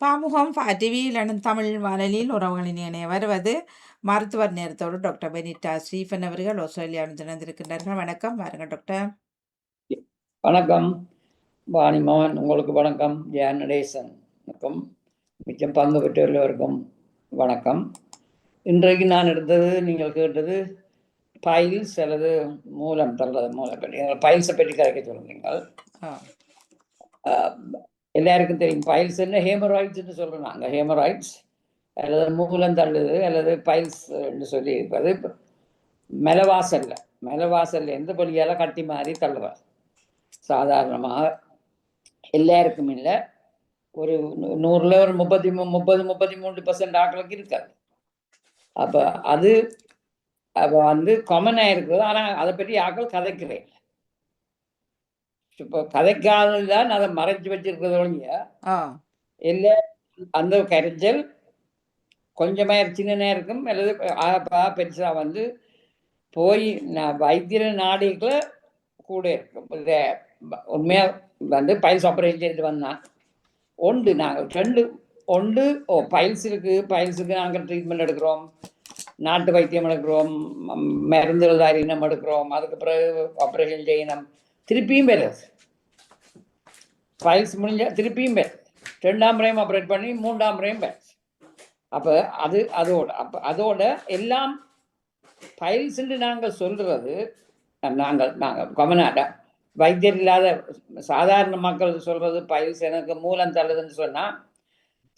பாமுகம் டிவியில் தமிழ் வானொலியில் உறவுகளின் இணைய வருவது மருத்துவர் நேரத்தோடு டாக்டர் பெனிட்டா ஸ்டீஃபன் அவர்கள் ஆஸ்திரேலியாவில் திறந்திருக்கின்றார்கள். வணக்கம். வாருங்க டாக்டர். வணக்கம் வாணிமோகன், உங்களுக்கு வணக்கம். ஜெயன் நடேசனுக்கும் மிச்சம் பங்கு பெற்ற எல்லோருக்கும் வணக்கம். இன்றைக்கு நான் எடுத்தது, நீங்கள் கேட்டது பைல்ஸ் அல்லது மூலம் தள்ளுறது. மூலம் பைல்ஸை பற்றி கரைக்க சொல்லுங்கள். எல்லாருக்கும் தெரியும் பைல்ஸ் என்ன ஹேமராய்ட்ஸ்ன்னு சொல்கிறோம் நாங்கள். ஹேமராய்ட்ஸ் அல்லது மூலம் தள்ளுது அல்லது பைல்ஸ் சொல்லி இருப்பது மெலவாசல்ல எந்த வழியால் கட்டி மாறி தள்ளுவார். சாதாரணமாக எல்லாருக்கும் இல்லை, ஒரு 100ல் ஒரு 30-33% ஆட்களுக்கு இருக்காது. அப்போ அது வந்து காமனாக இருக்குது. ஆனால் அதை பற்றி ஆட்கள் கதைக்கிறேன். இப்போ கதைக்காதான் அதை மறைச்சு வச்சிருக்கிறதோடைய இல்லை. அந்த கரைச்சல் கொஞ்சமா சின்ன இருக்கும் அல்லது பெருசா வந்து போய் வைத்திய நாடிகளை கூட இருக்கும். உண்மையா வந்து பைல்ஸ் ஆப்ரேஷன் செய்துட்டு வந்தான் ஒன்று பைல்ஸுக்கு நாங்கள் ட்ரீட்மெண்ட் எடுக்கிறோம், நாட்டு வைத்தியம் எடுக்கிறோம், மருந்துகள் தாரினம் எடுக்கிறோம், அதுக்கு பிறகு ஆப்ரேஷன் செய்யணும், திருப்பியும் வருது. பைல்ஸ் முடிஞ்ச திருப்பியும் வருது, 2ஆம் முறையும் ஆப்ரேட் பண்ணி 3ஆம் முறையும் வருது. அப்போ அதோட எல்லாம் பைல்ஸ்ன்னு நாங்கள் சொல்றது. நாங்கள் கமனாட வைத்தியர் இல்லாத சாதாரண மக்கள் சொல்றது பைல்ஸ் எனக்கு மூலம் தள்ளுதுன்னு சொன்னா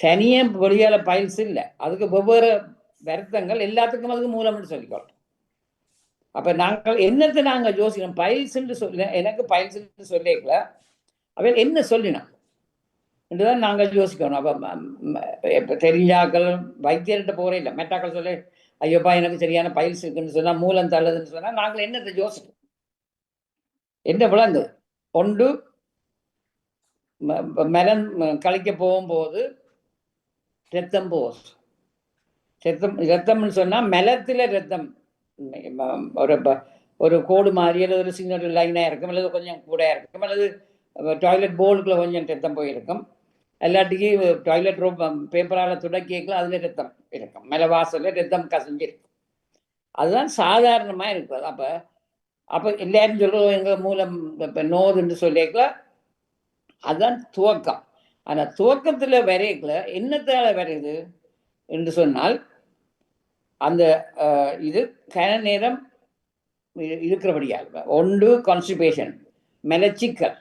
தனியே வெளியால பைல்ஸ் இல்லை, அதுக்கு வெவ்வேறு வருத்தங்கள், எல்லாத்துக்கும் அதுக்கு மூலம்னு சொல்லிக்கொள்றோம். அப்ப நாங்கள் நாங்கள் யோசிக்கணும். பைல்ஸ்ன்னு எனக்கு பைல்ஸ்ன்னு சொல்லிக்கல, அவ என்ன சொல்லினோம் என்றுதான் நாங்கள் யோசிக்கணும். அப்போ தெரிஞ்சாக்கள் வைத்தியர்கிட்ட போகிறே இல்லை, மெட்டாக்கள் சொல்லி ஐயோப்பா எனக்கு சரியான பைல்ஸ் இருக்குன்னு சொன்னா மூலம் தள்ளுதுன்னு சொன்னா நாங்கள் என்னத்தை யோசிக்கணும்? என்ன விளங்கு ஒன்று மெலம் கழிக்க போகும்போது ரத்தம் போகுது. ரத்தம்னு சொன்னா மெலத்துல ரத்தம் ஒரு கோடு மாதிரி அல்லது ஒரு சின்ன லைனா இருக்கும், அல்லது கொஞ்சம் கூட இருக்கும், அல்லது டாய்லெட் போர்டுக்குள்ள கொஞ்சம் ரத்தம் போயிருக்கும், எல்லாத்துக்கும் டாய்லெட் பேப்பரால் துடக்கிக்கலாம், அதுல ரத்தம் இருக்கும், மெலவாசல்ல ரத்தம் கசிஞ்சிருக்கும். அதுதான் சாதாரணமா இருக்குது. அப்ப எல்லாரும் சொல்றோம் எங்க மூலம் இப்ப நோதுன்னு சொல்லிக்கலாம், அதுதான் துவக்கம். ஆனா துவக்கத்துல வரைக்கல என்னத்தால வருது என்று சொன்னால் அந்த இது கன நேரம் இருக்கிறபடியால் ஒன்று கான்ஸ்டிபேஷன், மலச்சிக்கல்,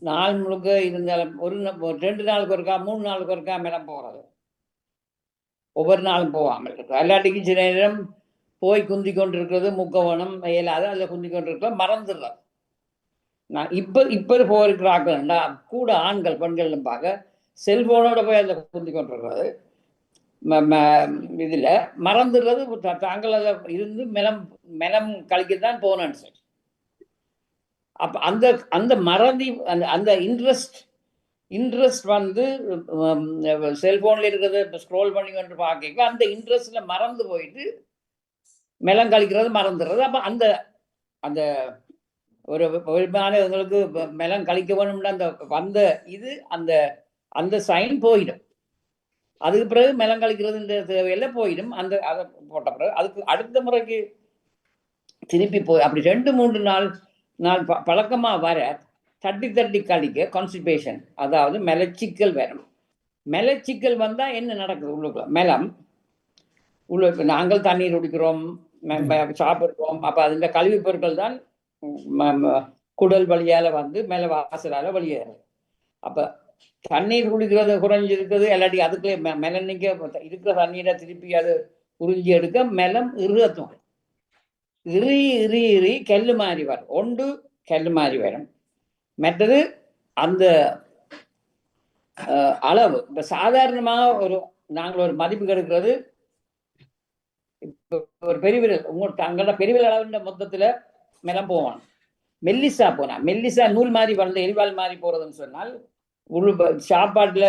நாள் முழுக்க இருந்தாலும் 2 நாளுக்கு ஒருக்கா 3 நாளுக்கு ஒருக்கா மெலம் போகிறது, ஒவ்வொரு நாளும் போகாமல் இருக்கு. எல்லாத்துக்கும் சில நேரம் போய் குந்தி கொண்டிருக்கிறது, முக்கவனம் இயலாத அதில் குந்தி கொண்டிருக்கலாம், மறந்துடுறது. நான் இப்போ போயிருக்கிறார்கள்டா கூட ஆண்கள் பெண்கள் பார்க்க செல்போனோட போய் அதில் குந்தி கொண்டிருக்கிறது, இதில் மறந்துடுறது. தாங்கள் அதில் இருந்து மெலம் கழிக்கத்தான் போனேன்னு சொல்லி. அப்போ அந்த மறதி, அந்த இன்ட்ரெஸ்ட் வந்து செல்போன்ல இருக்கிறத ஸ்க்ரோல் பண்ணி கொண்டு பார்க்க அந்த இன்ட்ரெஸ்ட்ல மறந்து போயிட்டு மெலம் கழிக்கிறது மறந்துடுறது. அப்போ அந்த ஒரு எங்களுக்கு மெலம் கழிக்க வேணும்னா அந்த இது அந்த சைன் போயிடும். அதுக்கு பிறகு மெலம் கழிக்கிறது தேவையெல்லாம் போயிடும். அதை போட்ட பிறகு அதுக்கு அடுத்த முறைக்கு திருப்பி போய் அப்படி 2-3 நாள் பழக்கமா வர தட்டி கழிக்க கான்ஸ்டிபேஷன், அதாவது மலச்சிக்கல் வரும். மலச்சிக்கல் வந்தா என்ன நடக்குது? உள்ளுக்குள்ள மெலம் உள்ள நாங்கள் தண்ணீர் குடிக்கிறோம், சாப்பிடுறோம். அப்ப அதுல கழிவு பொருட்கள் தான் குடல் வழியால வந்து மேல வாசலால வெளியேறும். அப்ப தண்ணீர் குடிக்கிறது குறைஞ்சிருக்குது, இல்லாட்டி அதுக்குள்ளே மெலனிக்க இருக்கிற தண்ணீரை திருப்பி அது உறிஞ்சி எடுக்க மெலம் இறுகத்தும் இறி கல்லு மாறி வரும். ஒன்று கல்லு மாறி வரும், மற்றது அந்த அளவு. இப்ப சாதாரணமாக நாங்கள் ஒரு மதிப்பு கெடுக்கிறது, ஒரு பெருவிரல் தங்களோட பெருவிரல் அளவுன்ற மொத்தத்துல மெலம் போவான். மெல்லிசா போனா, மெல்லிசா நூல் மாதிரி வளர்ந்து எரிவாள் மாதிரி போறதுன்னு சொன்னால் சாப்பாட்டுல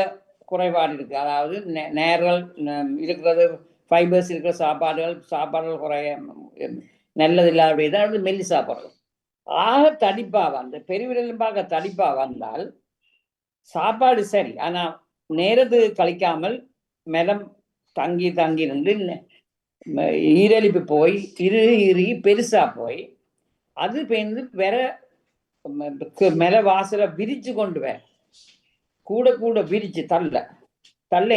குறைபாடு இருக்கு. அதாவது நேரல் இருக்கிறது, ஃபைபர்ஸ் இருக்கிற சாப்பாடுகள் குறைய நல்லது இல்லாத மெல்லிசா போறது. ஆக தடிப்பா வந்து பெருவிரலும் பார்க்க தடிப்பா வந்தால் சாப்பாடு சரி, ஆனா நேரது கழிக்காமல் மெலம் தங்கி தங்கி நின்று ஈரழிப்பு போய் இறுகி பெருசா போய் அது பேர்ந்து வேற மேல வாசலை விரிச்சு கொண்டு வர கூட கூட விரிச்சு தள்ள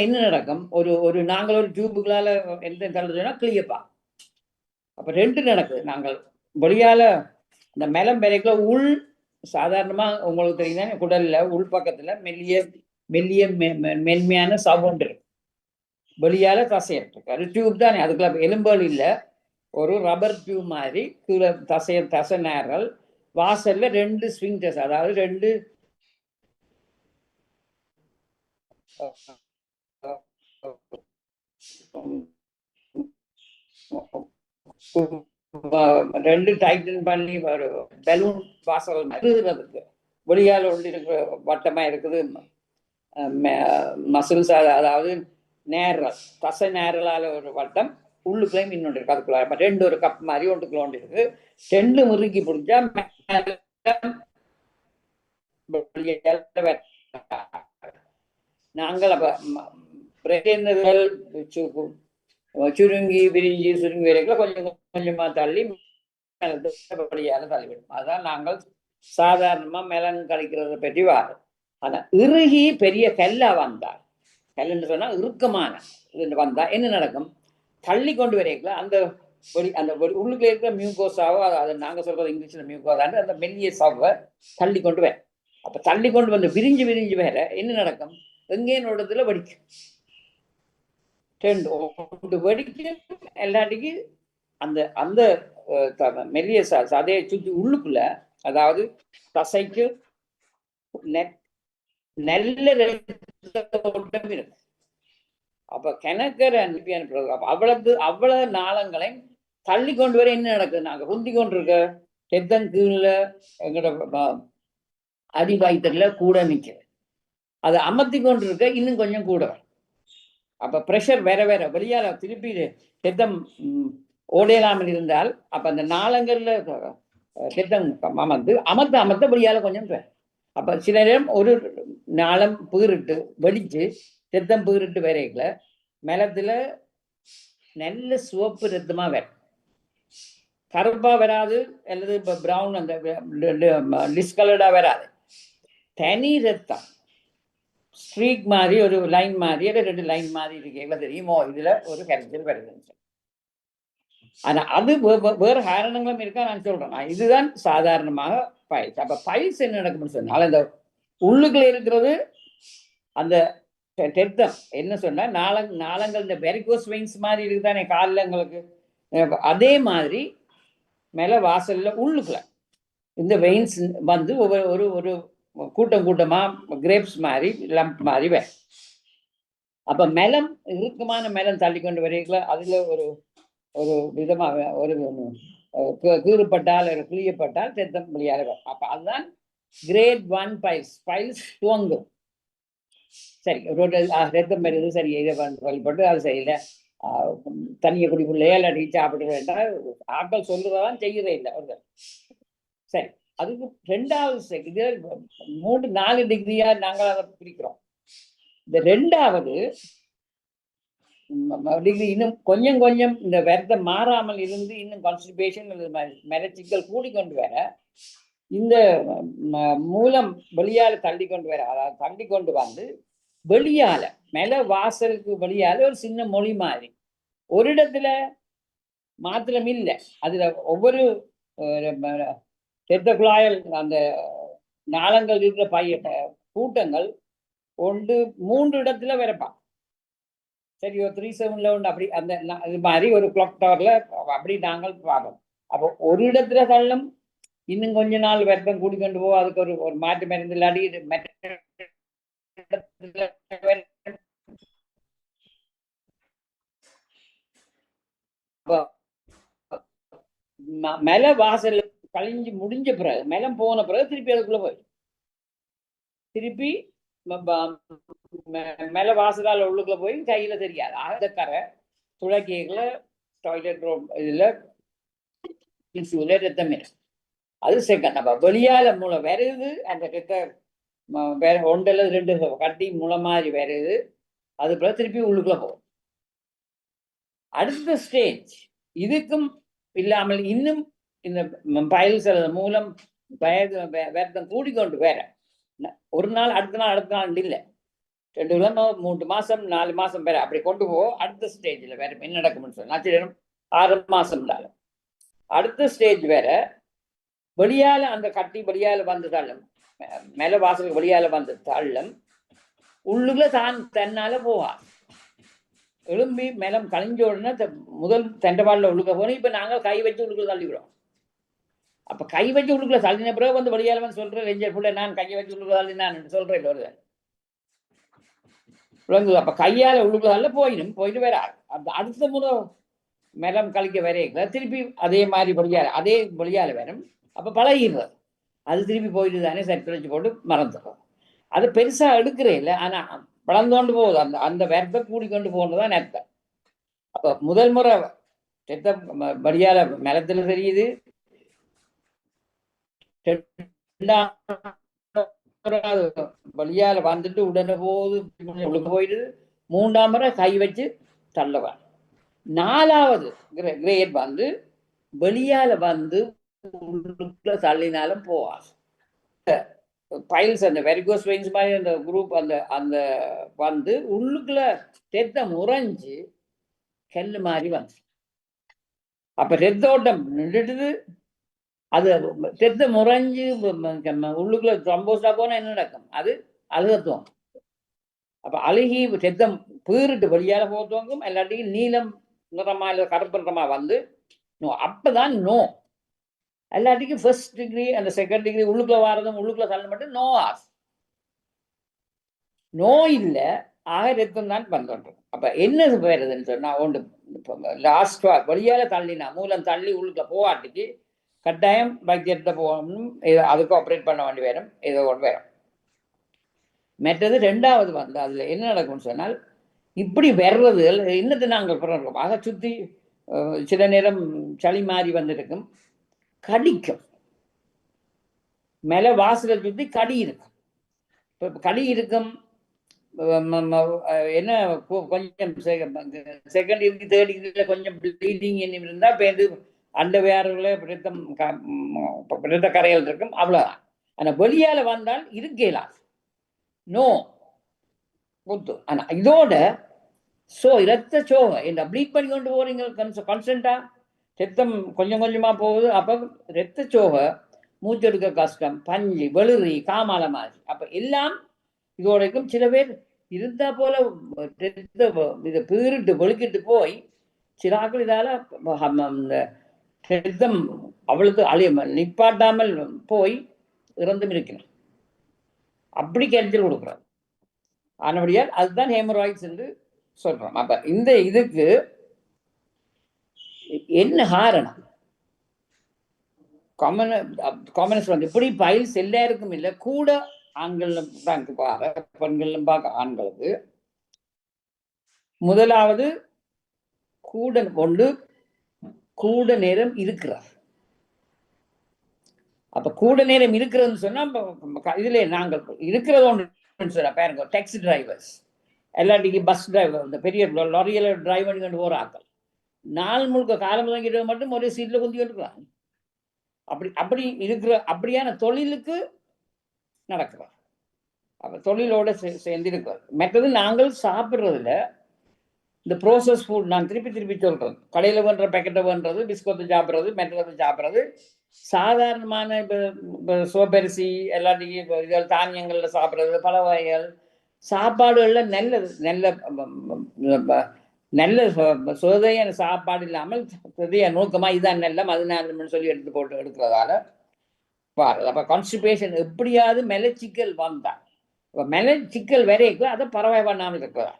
என்ன நடக்கும்? ஒரு நாங்கள் ஒரு டியூபுகளால எந்த தள்ளுறதுன்னா கிளியப்பா. அப்ப 2 நடக்குது. நாங்கள் வெளியால இந்த மெலம் பெரைக்குள்ள உள் சாதாரணமா உங்களுக்கு தெரியுதுன்னா குடல்ல உள் பக்கத்துல மெல்லிய மென்மையான சவுண்ட் இருக்கு. வெளியால தசை இருக்கு. அது டியூப் தானே, அதுக்குள்ள எலும்புகள் இல்ல. ஒரு ரப்பர் டியூப் மாதிரி கீழே தசை நேரல் வாசல்ல 2 ஸ்விங்டர்ஸ், அதாவது 2 டைட்டன் பண்ணி ஒரு பலூன் வாசல் இருக்கு. வெளியால ஒன்று இருக்கு, வட்டமா இருக்குது மசில்ஸ், அதாவது நேரல் தசை நேரலால ஒரு வட்டம், உள்ளுக்குள்ளேயும் இன்னொன்று இருக்கு. அதுக்குள்ள 2 ஒரு கப் மாதிரி ஒன்றுக்குள்ள ஒன்று இருக்கு. 2 முறுக்கி பிடிச்சா நாங்கள் அப்ப சுருங்கி விரிஞ்சி சுருங்கி வரைக்கும் கொஞ்சம் கொஞ்சமா தள்ளி வெளியால தள்ளிவிடும். அதான் நாங்கள் சாதாரணமா மெலன் கழிக்கிறத பற்றி வாரம். ஆனா இறுகி பெரிய கல்லா வந்தால், கல்லுன்னு சொன்னா இறுக்கமான இது வந்தா என்ன நடக்கும்? தள்ளி கொண்டு வரைக்கல அந்த உள்ளுக்குள்ள இருக்கிற மியூகோசாவோ, அதை நாங்க சொல்றது இங்கிலீஷ்ல மியூகோசான்னு அந்த மெல்லிய சாவை தள்ளி கொண்டு வர. அப்ப தள்ளி கொண்டு வந்து விரிஞ்சு விரிஞ்சு வேற என்ன நடக்கும்? எங்கேனோடத்துல வடிக்கும். 2 வெடிக்கும். எல்லாட்டிக்கு அந்த அந்த மெல்லிய சதையை சுற்றி உள்ளுக்குள்ள, அதாவது தசைக்கு நல்ல இருக்கு. அப்ப கிணக்கரை அனுப்பி அனுப்புறது. அப்ப அவ்வளவு நாளங்களை தள்ளி கொண்டு வர என்ன நடக்குது? நாங்க குந்தி கொண்டு இருக்க தெத்தன் கீழ எங்கட அடிவாய்த்தல கூட நிற்குது. அதை அமர்த்தி கொண்டு இருக்க இன்னும் கொஞ்சம் கூட. அப்ப பிரஷர் வேற வேற வெளியால திருப்பி தெத்தம் ஓடையலாமல் இருந்தால், அப்ப அந்த நாளங்கள்ல தெத்தம் அமர்த்த வெளியால கொஞ்சம். அப்ப சில நேரம் ஒரு நாளம் பீரிட்டு வெடிச்சு ரத்தம் பீரிட்டு வரைக்கல மெலத்துல நல்ல சிவப்பு ரத்தமா வரும். கருப்பா வராது, அல்லது இப்ப பிரவுன் அந்த டிஸ்கலர்டா வராது. தனி ரத்தம் ஸ்ட்ரீக் மாதிரி ஒரு லைன் மாதிரி 2 லைன் மாதிரி இருக்கு. தெரியுமோ இதுல ஒரு கரைச்சல் வருது. ஆனா அது வேற காரணங்களும் இருக்கா நான் சொல்றேன். இதுதான் சாதாரணமாக பைல்ஸ். அப்ப பைல்ஸ் என்ன நடக்கும்னு சொன்னால், அந்த உள்ளுக்குள்ள இருக்கிறது அந்த ரத்தம் என்ன சொன்னா நாளங்கள் இந்த வெரிகோஸ் வெயின்ஸ் மாதிரி இருக்குதானே காலில் எங்களுக்கு, அதே மாதிரி மேல வாசல்ல உள்ளுக்குள்ள இந்த வெயின்ஸ் வந்து ஒரு ஒரு கூட்டம் கூட்டமா கிரேப்ஸ் மாதிரி லம்ப் மாதிரி வேற. அப்ப மெலம் இறுக்கமான மெலம் தள்ளி கொண்டு வரீங்களா, அதுல ஒரு ஒரு விதமாக ஒரு கீறுப்பட்டால் கிளியப்பட்டால் ரத்தம் வெளியாக. அப்ப அதுதான் கிரேட் 1 பைல்ஸ் துவங்கும். சரி, ரத்தம் வருது, சரி, இதை வழிபட்டு அது சரியில்லை, தண்ணியை குடிக்குள்ளையே இல்லாட்டி சாப்பிட வேண்டாம், ஆட்கள் சொல்றதான் செய்யறே இல்லை அவர்கள். சரி, அதுக்கு 2வது இது 3-4 டிகிரியா நாங்கள் அதை பிரிக்கிறோம். இந்த 2வது டிகிரி இன்னும் கொஞ்சம் கொஞ்சம் இந்த விரதம் மாறாமல் இருந்து இன்னும் கான்ஸ்டிபேஷன் மலச்சிக்கல் கூடிக்கொண்டு வர இந்த மூலம் வெளியால தள்ளி கொண்டு வர, அதாவது தள்ளி கொண்டு வந்து வெளியால மேல வாசலுக்கு வெளியால ஒரு சின்ன மொழி மாதிரி ஒரு இடத்துல மாத்திரம் இல்லை. அதுல ஒவ்வொரு ரத்த குழாயல் அந்த நாளங்கள் இருக்கிற கூட்டங்கள் 3 இடத்துல வரப்பான். சரி, ஒரு 3-7ல ஒன்று அப்படி அந்த இது மாதிரி ஒரு கிளாக் டவர்ல அப்படி நாங்கள் பார்ப்போம். அப்போ ஒரு இடத்துல தள்ளும் இன்னும் கொஞ்ச நாள் வெப்பம் கூடிக்கொண்டு போவோம். அதுக்கு ஒரு மாற்று மருந்து இல்லாடி மேல வாசல் கழிஞ்சு முடிஞ்ச பிறகு மெலம் போன பிறகு திருப்பி அதுக்குள்ள போய் திருப்பி மேல வாசலால் உள்ளுக்குள்ள போய் கையில தெரியாது. அந்த கரை துளக்கிகள டாய்லெட் ரூம் இதுல ரத்தம் இருக்கு. அது செகண்ட். அப்ப வெளியால மூளை வருது, அந்த ரத்த வேற ஒன்றில் 2 கட்டி முளை மாதிரி வருது. அது பிறகு திருப்பி உள்ளுக்குள்ள போகும். அடுத்த ஸ்டேஜ் இதுக்கும் இல்லாமல் இன்னும் இந்த பைல்ஸ் மூலம் வேர்த்தம் கூடிக்கொண்டு வேற ஒரு நாள் அடுத்த நாள் இல்லை, 2 கிழமை 3 மாசம் 4 மாசம் வேற அப்படி கொண்டு போவோம். அடுத்த ஸ்டேஜில் வேற என்ன நடக்கும்னு சொல்லி நச்சிடம் 6 மாசம் அடுத்த ஸ்டேஜ் வேற வெளியால அந்த கட்டி வெளியால வந்து தள்ளும், மேல வாசலுக்கு வெளியால வந்து தள்ளும், உள்ளுக்குள்ள தன்னால போவார். எலும்பி மேலம் கழிஞ்ச உடனே முதல் தண்டவாளில் உள்ளுக்க போனோம். இப்ப நாங்கள் கை வச்சு உள்ளுக்குள்ள தள்ளிவிடுவோம். அப்ப கை வச்சு உள்ளுக்குள்ள தள்ளின பிறகு வந்து வெளியால வந்து சொல்றேன், ரெஞ்சர் புள்ள நான் கையை வச்சு உள்ளுக்குள்ள தள்ளினான் சொல்றேன் வருவேன் விளங்குது. அப்ப கையால உள்ளுக்குள்ள தள்ள போயிட்டு வேற அடுத்த முறை மேலம் கழிக்க வரையில திருப்பி அதே மாதிரி அதே வெளியால வேணும். அப்ப பழகிடுறது, அது திருப்பி போயிட்டு தானே சர்க்கரைச்சு போட்டு மறந்துடும். அது பெருசா எடுக்கிறே இல்லை, ஆனா வளர்ந்தோண்டு போகுது. அந்த வேர்த்தை கூடிக்கொண்டு போகணுதான் நேர்த்தம். அப்ப முதல் முறை ரத்தம் வழியால மரத்துல தெரியுது, வழியால வந்துட்டு உடனே போகுது, உள்ளுக்கு போயிடுது. 3ஆம் முறை கை வச்சு தள்ளவான். 4ஆவது கிரேட் வந்து வெளியால வந்து உள்ளுக்குள்ள தள்ளினாலும் போவாது. பைல்ஸ் அந்த வெரிகோஸ் வெயின்ஸ் மாதிரி அந்த குரூப் அந்த வந்து உள்ளுக்குள்ள ரத்தம் உறைஞ்சு கல்லு மாதிரி வந்து அப்ப ரத்த ஓட்டம் நின்றுடுது. அது ரத்தம் உறைஞ்சு உள்ளுக்குள்ள த்ரோம்போஸா போனா என்ன நடக்கும்? அது அழுகத்துவம். அப்ப அழுகி ரத்தம் பீறிட்டு வெளியால போத்துவங்கும், எல்லாத்தையும் நீலம் நிறமா இல்லை கருப்பு நிறமா வந்து அப்பதான் நோ. எல்லாத்துக்கும் ஃபர்ஸ்ட் டிகிரி அந்த செகண்ட் டிகிரி உள்ளுக்குள்ள வாரதும் உள்ளுக்குள்ள தள்ள மட்டும் நோ ஆஸ் நோ இல்லை, ஆக ரத்தம் தான் பண்றோம். அப்ப என்ன வருதுன்னு சொன்னா ஒன்று லாஸ்ட் வெளியால தள்ளினா மூலம் தள்ளி உள்ளுக்குள்ள போவாட்டிக்கு கட்டாயம் வைத்தியத்தை போகணும், அதுக்கு ஆப்ரேட் பண்ண வேண்டி வரும், ஏதோ ஒன்று வரும். மற்றது 2ஆவது வந்து அதுல என்ன நடக்கும்னு சொன்னால் இப்படி வர்றது என்னத்தை நாங்கள் பிறகு ஆக சுத்தி சில நேரம் சளி மாறி வந்திருக்கும், கடிக்கும், மேல வாசலை சுத்தி கடி இருக்கும். இப்போ கடி இருக்கும், என்ன கொஞ்சம் செகண்ட் டிகிரி தேர்ட் டிகிரியில் கொஞ்சம் ப்ளீடிங் இருந்தால் பேருந்து அந்த வேறுல ரத்த கரைகள் இருக்கும், அவ்வளோதான். ஆனால் வெளியால வந்தால் இருக்கலாம் நோ குத்து. ஆனால் இதோட இரத்த சோகை இந்த ப்ளீட் பண்ணி கொண்டு போறீங்க கான்ஸ்டன்டா, ரத்தம் கொஞ்சம் கொஞ்சமா போகுது. அப்ப ரத்த சோகை, மூச்செடுக்க கஷ்டம், பஞ்சு வெளிறி காமால மாதிரி, அப்ப எல்லாம் இதோடைக்கும். சில பேர் இருந்தா போல இதை பீறிட்டு வெளுக்கிட்டு போய் சில ஆக்கள் இதால இந்த ரத்தம் அவ்வளவு நிப்பாட்டாமல் போய் இறந்தும் இருக்கணும், அப்படி கருத்தில் கொடுக்குறாரு. ஆனபடியால் அதுதான் ஹேமராய்ட்ஸ் என்று சொல்றோம். அப்ப இந்த இதுக்கு என்ன காரணம்? காமனஸ் வந்து இப்படி பைல்ஸ் எல்லாருக்கும் இல்லை, கூட ஆண்களும் பார்க்க பெண்களும் பார்க்க ஆண்களுக்கு. முதலாவது கூட நேரம் இருக்கிறார். அப்ப கூட நேரம் இருக்கிறதுன்னு சொன்னா இதுல நாங்கள் இருக்கிறது ஒன்று சொன்னா பாருங்க, டாக்ஸி டிரைவர்ஸ் எல்லாட்டிக்கு பஸ் டிரைவர் இந்த பெரிய லாரியில டிரைவ் பண்ணி கொண்டு போற ஆக்கள் நாள் முழுக்க காலம் வாங்கிட்டு மட்டும் ஒரே சீட்ல குந்திக்கிட்டு இருக்கலாம். அப்படி இருக்கிற அப்படியான தொழிலுக்கு நடக்கிறார். அப்ப தொழிலோட சேர்ந்து இருக்கிறார். மற்றது நாங்கள் சாப்பிட்றதுல இந்த ப்ரோசஸ் ஃபுட், நான் திருப்பி சொல்றேன், கடையில பண்ற பேக்கெட்டை பண்றது, பிஸ்கொத்தை சாப்பிட்றது, மெட்டதை சாப்பிட்றது, சாதாரணமான இப்போ சோப்பரிசி எல்லாத்தையும் இதெல்லாம் தானியங்கள்ல சாப்பிட்றது, பல வகைகள் சாப்பாடுகள்ல நல்ல சுவையான சாப்பாடு இல்லாமல் நோக்கமா இதான் நல்ல அதனால சொல்லி எடுக்கிறதால பாருது. அப்ப கான்ஸ்டிபேஷன் எப்படியாவது மெலச்சிக்கல் வந்தா, இப்ப மெலச்சிக்கல் வரைக்கும் அதை பறவை பண்ணாமல் இருக்கிறதா.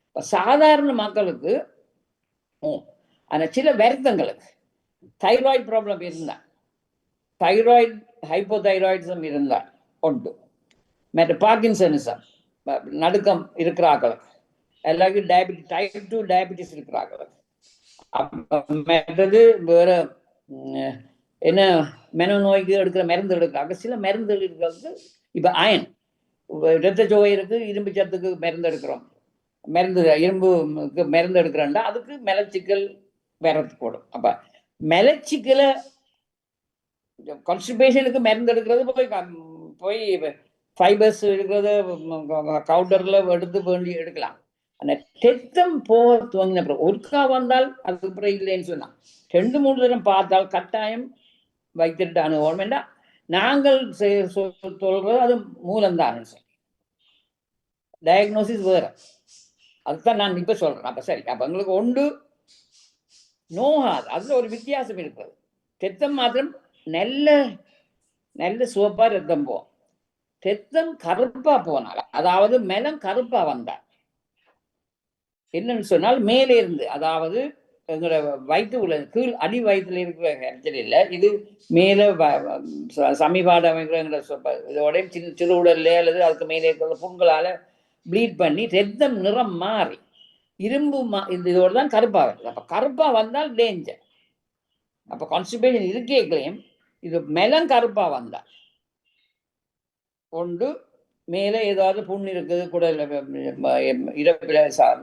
இப்ப சாதாரண மக்களுக்கு ஆனா சில வருத்தங்களுக்கு தைராய்டு ப்ராப்ளம் இருந்தா, தைராய்டு ஹைப்போதைராய்டிசம் இருந்தால் உண்டு, மற்ற பார்க்கின்சனிசம் நடுக்கம் இருக்கிறார்களுக்கு, எல்லாருக்கும் டயபிட்டிஸ் டைப் 2 டயபிட்டிஸ் இருக்கிறார்களுக்கு, மற்றது வேற என்ன மெனோ நோய்க்கு எடுக்கிற மருந்து எடுக்கிறாங்க. சில மருந்து இருக்கிறது இப்ப அயன் இரத்த சோகை இருக்கு, இரும்பு சத்துக்கு மருந்து எடுக்கிறோம், இரும்புக்கு மருந்து எடுக்கிறோம்னா அதுக்கு மலச்சிக்கல் வரக்கூடும். அப்ப மலச்சிக்கலை கான்ஸ்டிபேஷனுக்கு மருந்து எடுக்கிறது போய் ஃபைபர்ஸ் எடுக்கிறது கவுண்டர்ல எடுத்து வேண்டி எடுக்கலாம். அந்த டெத்தம் போக துவங்கின அப்புறம் ஒருக்கா வந்தால் அதுக்கு அப்புறம் இல்லைன்னு சொன்னா 2-3 தரம் பார்த்தால் கட்டாயம் வைத்திருட்டு அனுபவம் வேண்டாம். நாங்கள் சொல்றது அது மூலம்தான். டயக்னோசிஸ் வேற, அதுதான் நான் இப்ப சொல்றேன். அப்ப சரி, அப்ப எங்களுக்கு ஒன்று நோகாது, அதுல ஒரு வித்தியாசம் இருக்கிறது. ரத்தம் மாத்திரம் நல்ல நல்ல சிவப்பா ரத்தம் போகும். ரத்தம் கருப்பா போனால், அதாவது மெலம் கருப்பா வந்தால் என்னன்னு சொன்னால் மேலே இருந்து, அதாவது எங்களோட வயிற்று உள்ள கீழ் அடி வயிற்றுல இருக்கிற இடத்துல இல்லை, இது மேல சமீபாடு அமைக்கிற இதோட சிறு உடல்ல அல்லது அதுக்கு மேலே இருக்கிற புண்களால ப்ளீட் பண்ணி ரத்தம் நிறம் மாறி இரும்பு இதோட தான் கருப்பா வருது. அப்ப கருப்பா வந்தால் டேஞ்சர். அப்ப கான்ஸ்டிபேஷன் இருக்கேக்களையும் இது மெலம் கருப்பா வந்தா ஒன்று மேலே ஏதாவது புண் இருக்குது, குடல்ல இறப்பில்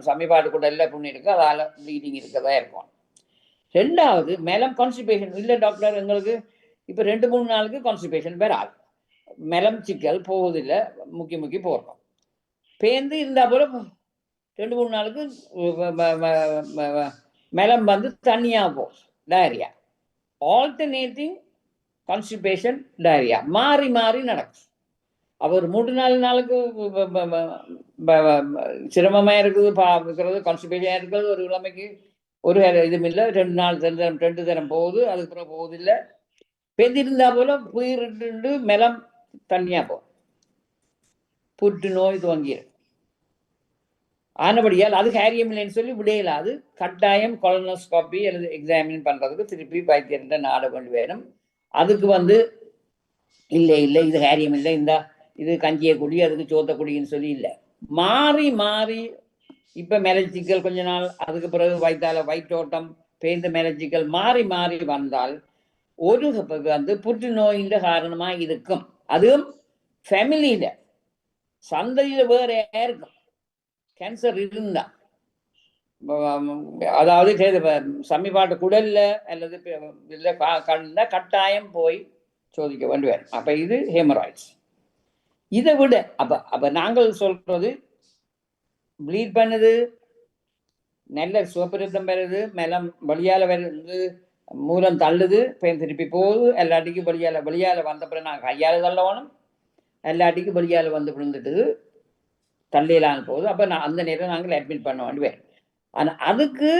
சமீபாடு குடல்ல புண் இருக்கு, அதால ப்ளீடிங் இருக்கதா இருக்கும். ரெண்டாவது மெலம் கான்ஸ்டிபேஷன் இல்லை டாக்டர், எங்களுக்கு இப்போ 2-3 நாளுக்கு கான்ஸ்டிபேஷன் வராது, மெலம் சிக்கல் போவதில்லை, முக்கி போகிறோம். பேந்து இருந்தா போல 2-3 நாளுக்கு மெலம் வந்து தண்ணியா போகும், டயரியா. ஆல்டர்னேட்டிங் கான்ஸ்டிபேஷன் டயரியா மாறி மாறி நடக்கும். அவர் 3-4 நாளுக்கு சிரமமா இருக்குது, கான்ஸ்டிபேஷன் இருக்கிறது, ஒரு கிழமைக்கு ஒரு இதுவும் இல்லை, 2 நாள் 2 தரம் போகுது, அதுக்கப்புறம் போகுதில்லை. பெந்திருந்தா போல புயிரிட்டு மெலம் தண்ணியா போகும், புற்று நோய் துவங்கிடும். ஆனபடியால் அது ஹேரியம் இல்லைன்னு சொல்லி விடையிலாது, கட்டாயம் கொலனோஸ்கோபி அல்லது எக்ஸாமின் பண்றதுக்கு திருப்பி வைத்தியர்கிட்ட நாட வேண்டி வேணும். அதுக்கு வந்து இல்லை இது ஹேரியம் இல்லை, இந்த இது கஞ்சிய குடி, அதுக்கு சோத்த குடின்னு சொல்லி இல்லை, மாறி மாறி இப்ப மெலச்சிக்கல் கொஞ்ச நாள், அதுக்கு பிறகு வயிற்றோட்டம் பேர்ந்த மெலச்சிக்கல் மாறி மாறி வந்தால் ஒரு வந்து புற்றுநோயின் காரணமா இருக்கும். அதுவும் ஃபேமிலியில சந்தையில வேற இருக்கும் கேன்சர் இருந்தா, அதாவது சமீபாட்டு குடல்ல அல்லது கண்ட கட்டாயம் போய் சோதிக்க வேண்டுவார். அப்ப இது ஹெமராய்ட்ஸ். இதை விட அப்ப நாங்கள் சொல்றது ப்ளீட் பண்ணுது, நல்ல சிவப்பு ரத்தம் வருது, மெலம் வழியால வருது, மூலம் தள்ளுது, திருப்பி போகுது, எல்லாட்டிக்கும் வெளியால வந்த பிறகு நாங்கள் கையால தள்ளவனும், எல்லாட்டிக்கும் வெளியால வந்து விழுந்துட்டு தள்ளியலான்னு போகுது. அப்ப அந்த நேரம் நாங்கள் அட்மிட் பண்ண வேண்டுவேன். ஆனா அதுக்கு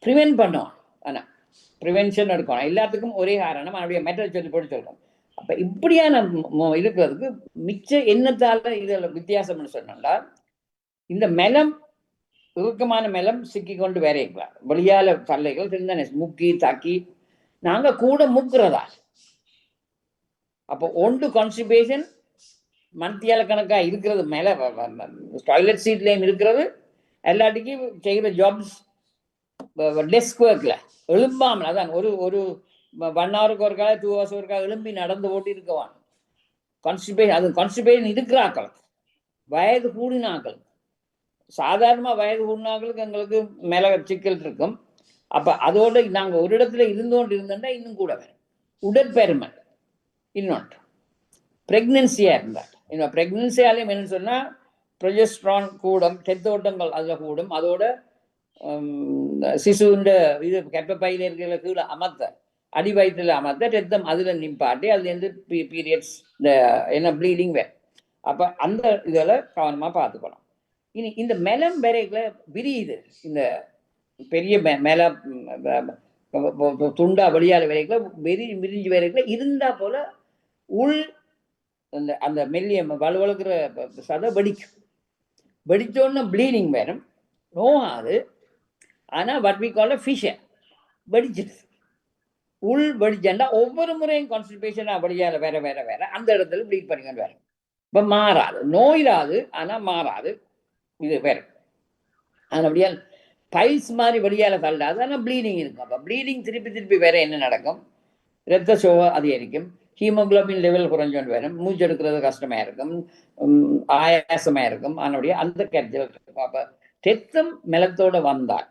ப்ரிவென்ட் பண்ணுவோம், ஆனா ப்ரிவென்ஷன் எடுக்கணும். எல்லாத்துக்கும் ஒரே காரணம் அவருடைய மெட்டல் சொல்லி போட்டு சொல்றோம். அப்ப இப்படியான இருக்கிறதுக்கு மிச்ச எண்ணத்தால இதுல வித்தியாசம்னு சொன்னா, இந்த மெலம் இறுக்கமான மெலம் சிக்கி கொண்டு வரைக்கலாம், வெளியால தள்ளைகள் திருந்தானே முக்கி தாக்கி நாங்க கூட முக்குறதா. அப்போ ஒன்று கான்ஸ்டிபேஷன் மந்தியால கணக்கா இருக்கிறது, மேல டாய்லெட் சீட்லயும் இருக்கிறது, எல்லாத்துக்கும் செய்கிற ஜாப்ஸ் டெஸ்க் ஒர்க்ல எழும்பாமல், அதான் ஒரு 1 ஹவருக்கு ஒருக்கா 2 ஹவர்ஸ் ஒருக்கா எழும்பி நடந்து ஓட்டி இருக்கவான் கான்ஸ்டிபேஷன். அது கான்ஸ்டிபேஷன் இருக்கிறாக்கள், வயது கூடினாக்கள், சாதாரணமா வயது கூடினாக்களுக்கு எங்களுக்கு மேல சிக்கல் இருக்கும். அப்ப அதோட நாங்க ஒரு இடத்துல இருந்தோண்டு இருந்தோம்னா இன்னும் கூட வேணும். உடற்பெருமன் இன்னொன்று, பிரெக்னன்சியா இருந்தால், பிரெக்னன்சியாலையும் என்னன்னு சொன்னா ப்ரொஜெஸ்ட்ரான் கூடும், ரத்தோட்டங்கள் அதுல கூடும், அதோட சிசுண்ட இது கர்ப்பப்பையில இருக்கிற கீழே அமர்த்த, அடி வயிற்றுல அமர்த்த ரத்தம் அதுல நிப்பாட்டி அதுல இருந்து பீரியட்ஸ் என்ன ப்ளீடிங் வேறு. அப்ப அந்த இதில் கவனமா பார்த்துக்கணும். இனி இந்த மெலம் வரைக்குல விரியுது, இந்த பெரிய மேல துண்டா வெளியால வரைக்குல விரிஞ்சு வரைக்குல இருந்தா போல உள் அந்த மெல்லிய வலுவழுக்கிற சதை வெடிக்கும். வெடிச்சோன்னு ப்ளீடிங் வேணும், நோகாது. ஆனா what we call a fissure, வெடிச்சிருது. உள் வெடிச்சா ஒவ்வொரு முறையும் கான்ஸ்டிபேஷனா வெளியால வேற வேற வேற அந்த இடத்துல ப்ளீட் பண்ணிக்கொண்டு வேற. இப்ப மாறாது, நோயிடாது, ஆனா மாறாது, இது வேற. அப்படியா பைல்ஸ் மாதிரி வெளியால தள்ளாது, ஆனா ப்ளீடிங் இருக்கும். அப்ப ப்ளீடிங் திருப்பி திருப்பி வேற என்ன நடக்கும், இரத்த சோகை அதிகரிக்கும், ஹீமோகுளோபின் லெவல் குறைஞ்சோண்டு வரும், மூச்சு எடுக்கிறது கஷ்டமா இருக்கும், ஆயாசமா இருக்கும். அதனுடைய அந்த கேரக்டர் அப்ப ரத்தம் மெலத்தோட வந்தால்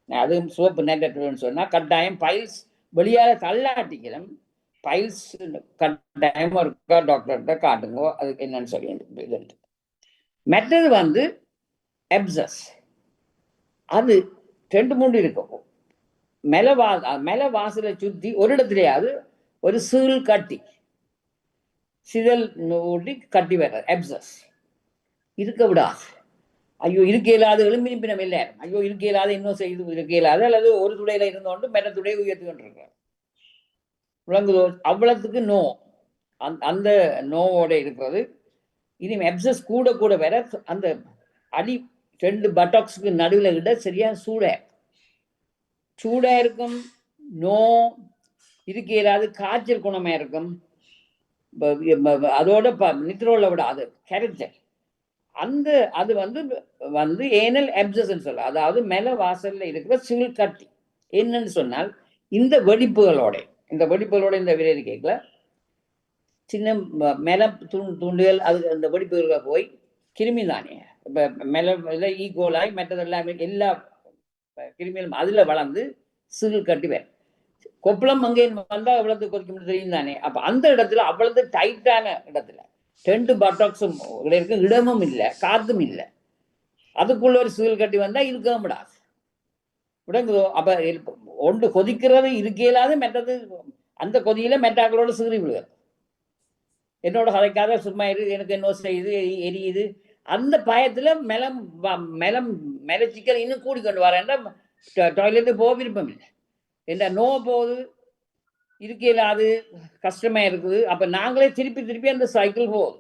அதுவும் சிவப்பு நெகட்டிவ்னு சொன்னா கட்டாயம் பைல்ஸ் வெளியால தள்ளாட்டிக்கிறோம். பைல்ஸ் கட்டாயம் இருக்கா டாக்டர்கிட்ட காட்டுங்க, அதுக்கு என்னன்னு சொல்லி. மற்றது வந்து எப்சஸ், அது 2-3 இருக்கும். மெல வாசலை சுத்தி ஒரு இடத்துலயாவது ஒரு சீல் கட்டி சிதல் ஊட்டி கட்டி வர எப்சஸ் இருக்க விடாது. ஐயோ இருக்க இயலாது, எலும்பினிப்பினம் இல்லை, ஐயோ இருக்க இயலாது, இன்னும் செய்து இருக்க இயலாது, அல்லது ஒரு துடையில இருந்தோண்டு மெட்ட துடையை உயர்த்தி கொண்டிருக்கிறார். விளங்குதோ? அவ்வளவுக்கு நோ, அந்த நோவோட இருக்கிறது. இனி எப்சஸ் கூட கூட வர அந்த அடி 2 பட்டாக்ஸுக்கு நடுவில் விட சரியா சூடா இருக்கும். நோ இருக்க இயலாது, காய்ச்சல் குணமா இருக்கும். அதோட நித்ரோல விட அது கேரக்டர் அந்த அது வந்து ஏனல் எப்சஸ் சொல்ல, அதாவது மேல வாசல்ல இருக்கிற சிவில் கட்டி. என்னன்னு சொன்னால் இந்த வெடிப்புகளோட இந்த விரைவு கேட்கல சின்ன மேல துண்டுகள் அது அந்த வெடிப்புகளுக்கு போய் கிருமி தானே இப்ப மேல ஈகோலாய் மற்றது எல்லாமே எல்லா கிருமிகளும் அதுல வளர்ந்து சிவில் கட்டி வேற கொப்பளம் அங்கே வந்தா அவ்வளவு கொதிக்கும் தெரியும் தானே. அப்ப அந்த இடத்துல அவ்வளவு டைட்டான இடத்துல 2 பட்டாக்ஸும் இருக்கு, இடமும் இல்லை, காத்தும் இல்லை, அதுக்குள்ள ஒரு சீல் கட்டி வந்தா இருக்க முடியாது. விடங்குதோ? அப்ப ஒன்று கொதிக்கிறது இருக்கையிலாது, மெட்டது அந்த கொதியில மெட்டாக்களோட சீறி விழுது. என்னோட கதைக்காக சும்மா இரு, எனக்கு என்ன செய்யுது, எரியுது, அந்த பயத்துல மெலச்சிக்கல் இன்னும் கூடிக்கொண்டு வரேன்டா டாய்லெட்டு போக விருப்பம் இல்லை. என்ன நோ போகுது, இருக்கையிலாது, கஷ்டமா இருக்குது. அப்ப நாங்களே திருப்பி அந்த சைக்கிள் போகுது.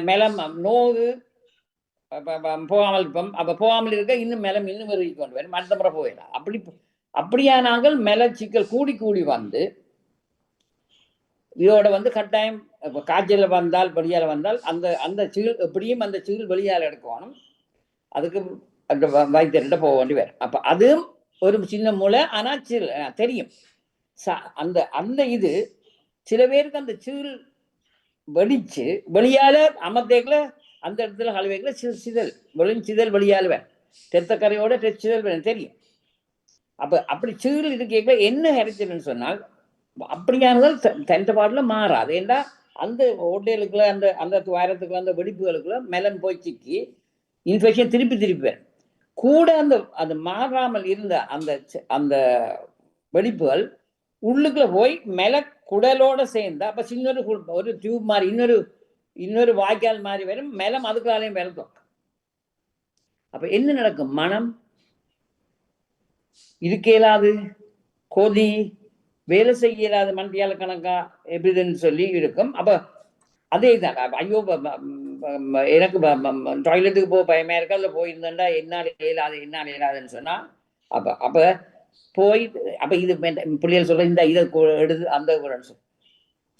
மெலம் நோவு போகாமல் இருப்போம். அப்ப போகாமல் இருக்க இன்னும் மெலம் இன்னும் கொண்டு வரும், அடுத்த முறை போயிடலாம். அப்படியா நாங்கள் மெலச்சிக்கல் கூடி வந்து இதோட கட்டாயம் காய்ச்சல் வந்தால் வெளியால வந்தால் அந்த சீல் எப்படியும் அந்த சீல் வெளியால எடுக்கணும். அதுக்கு அந்த வைத்தியர்கிட்ட போக வேண்டி வரும். அப்ப அதுவும் ஒரு சின்ன மூளை, ஆனா சீல் தெரியும். அந்த இது சில பேருக்கு அந்த சீல் வெடிச்சு வெளியால அமர்த்தேக்கல அந்த இடத்துல கழுவைக்கல சிதல் வெளியால வேணும், தெத்தக்கரையோட சிதல் வேணும் தெரியும். அப்படி சீல் இது கேட்கல என்ன ஹெரிச்சல்னு சொன்னால் அப்படியானதால் தந்த பாடல மாறாது. ஏன்னா அந்த ஓட்டைகளுக்குள்ள அந்த துவாரத்துக்குள்ள அந்த வெடிப்புகளுக்குள்ள மெலன் போய் சிக்கி இன்ஃபெக்ஷன் திருப்பி கூட அந்த மாறாமல் இருந்த அந்த வெடிப்புகள் உள்ளுக்குள்ள போய் குடலோட சேர்ந்தா அப்ப சின்ன ஒரு டியூப் மாதிரி இன்னொரு வாய்க்கால் மாதிரி வரும், மெலம் அதுக்குள்ளாலையும் விளக்கும். அப்ப என்ன நடக்கும்? மனம் இருக்க இயலாது, கொதி, வேலை செய்ய இயலாது, மண்டியால கணக்கா எப்படின்னு சொல்லி இருக்கும். அப்ப அதே தான், ஐயோ எனக்கு டாய்லெட்டுக்கு போக பயமா இருக்கா, இல்லை போயிருந்தா என்னால் இயலாதுன்னு சொன்னா அப்ப போய் அப்ப இது பிள்ளைகள் சொல்ற இந்த இதை எடுத்து அந்த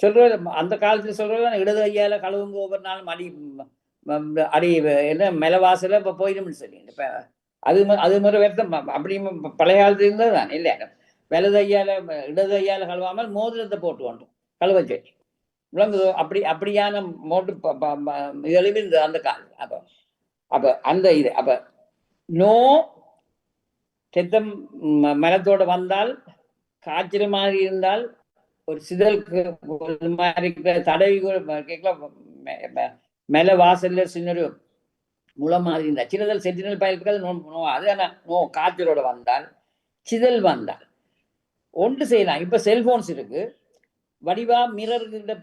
சொல்றது அந்த காலத்துல சொல்றது இடது ஐயால கழுவுங்க ஒவ்வொரு நாளும் அடி என்ன மெலவாசல இப்ப போயிடும்னு சொல்லி. இப்ப அது மாதிரி வருத்தம் அப்படி பழைய காலத்துல இருந்தது தான் இல்லை. இடது ஐயால கழுவாமல் மோதிரத்தை போட்டு கொண்டோம் கழுவ சொல்லி. விளங்குதோ? அப்படியான மோட்டு இதுலையும் இருந்தது அந்த காலம். அப்ப அந்த இது அப்ப நோ ரத்தம் மலத்தோட வந்தால், காய்ச்சல் மாதிரி இருந்தால், ஒரு சிதலுக்கு மாதிரி தடவி மேல வாசல்ல சின்ன முளை மாதிரி இருந்தால் சின்னதல் சென்டினல் பயலுக்கு அது நோ காய்ச்சலோட வந்தால், சிதல் வந்தால் ஒன்று செய்யலாம். இப்ப செல்போன்ஸ் இருக்கு, வடிவா மிரர்கிட்ட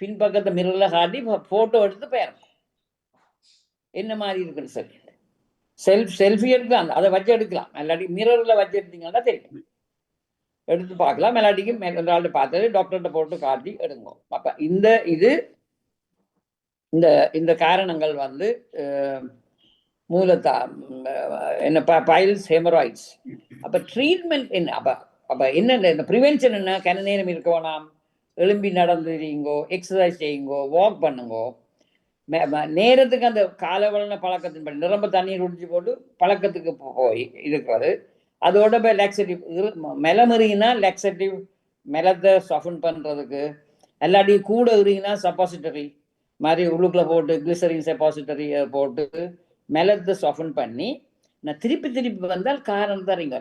பின்பக்கத்துல மிரர்ல காட்டி போட்டோ எடுத்து போயிடும் என்ன மாதிரி இருக்குன்னு சொல்லி செல்ஃபி எடுக்கலாம், அதை வச்சு எடுக்கலாம். இல்லாட்டி மிரர்ல வச்சு எடுத்தீங்கன்னா தெரியும், எடுத்து பார்க்கலாம். இல்லாட்டிக்கு மேலாட்டு பார்த்து டாக்டர்கிட்ட போட்டு காட்டி எடுங்க. அப்ப இந்த காரணங்கள் மூலத்தா என்ன பைல்ஸ், ஹெமராய்ட்ஸ். அப்ப ட்ரீட்மெண்ட் என்ன? அப்ப என்ன இந்த ப்ரிவென்ஷன் என்ன? கன நேரம் இருக்க வேணாம், எலும்பி நடந்துறீங்கோ, எக்ஸசைஸ் செய்யுங்கோ, வாக் பண்ணுங்கோ, நேரத்துக்கு அந்த காலவளன பழக்கத்தின்படி நிரம்ப தண்ணீர் குடிச்சு போட்டு பழக்கத்துக்கு போய் இருக்கிறது. அதோட லாக்ஸேட்டிவ் மெலமறினா லாக்ஸேட்டிவ் மெலத்தை சஃபன் பண்ணுறதுக்கு, எல்லாட்டி கூட இருந்தீங்கன்னா சப்பாசிட்டரி மாதிரி உள்ளுக்குள்ள போட்டு கிளிசரின் சப்பாசிட்டரி போட்டு மெலத்தை சஃபன் பண்ணி நான் திருப்பி வந்தால் காரணம் தரீங்க.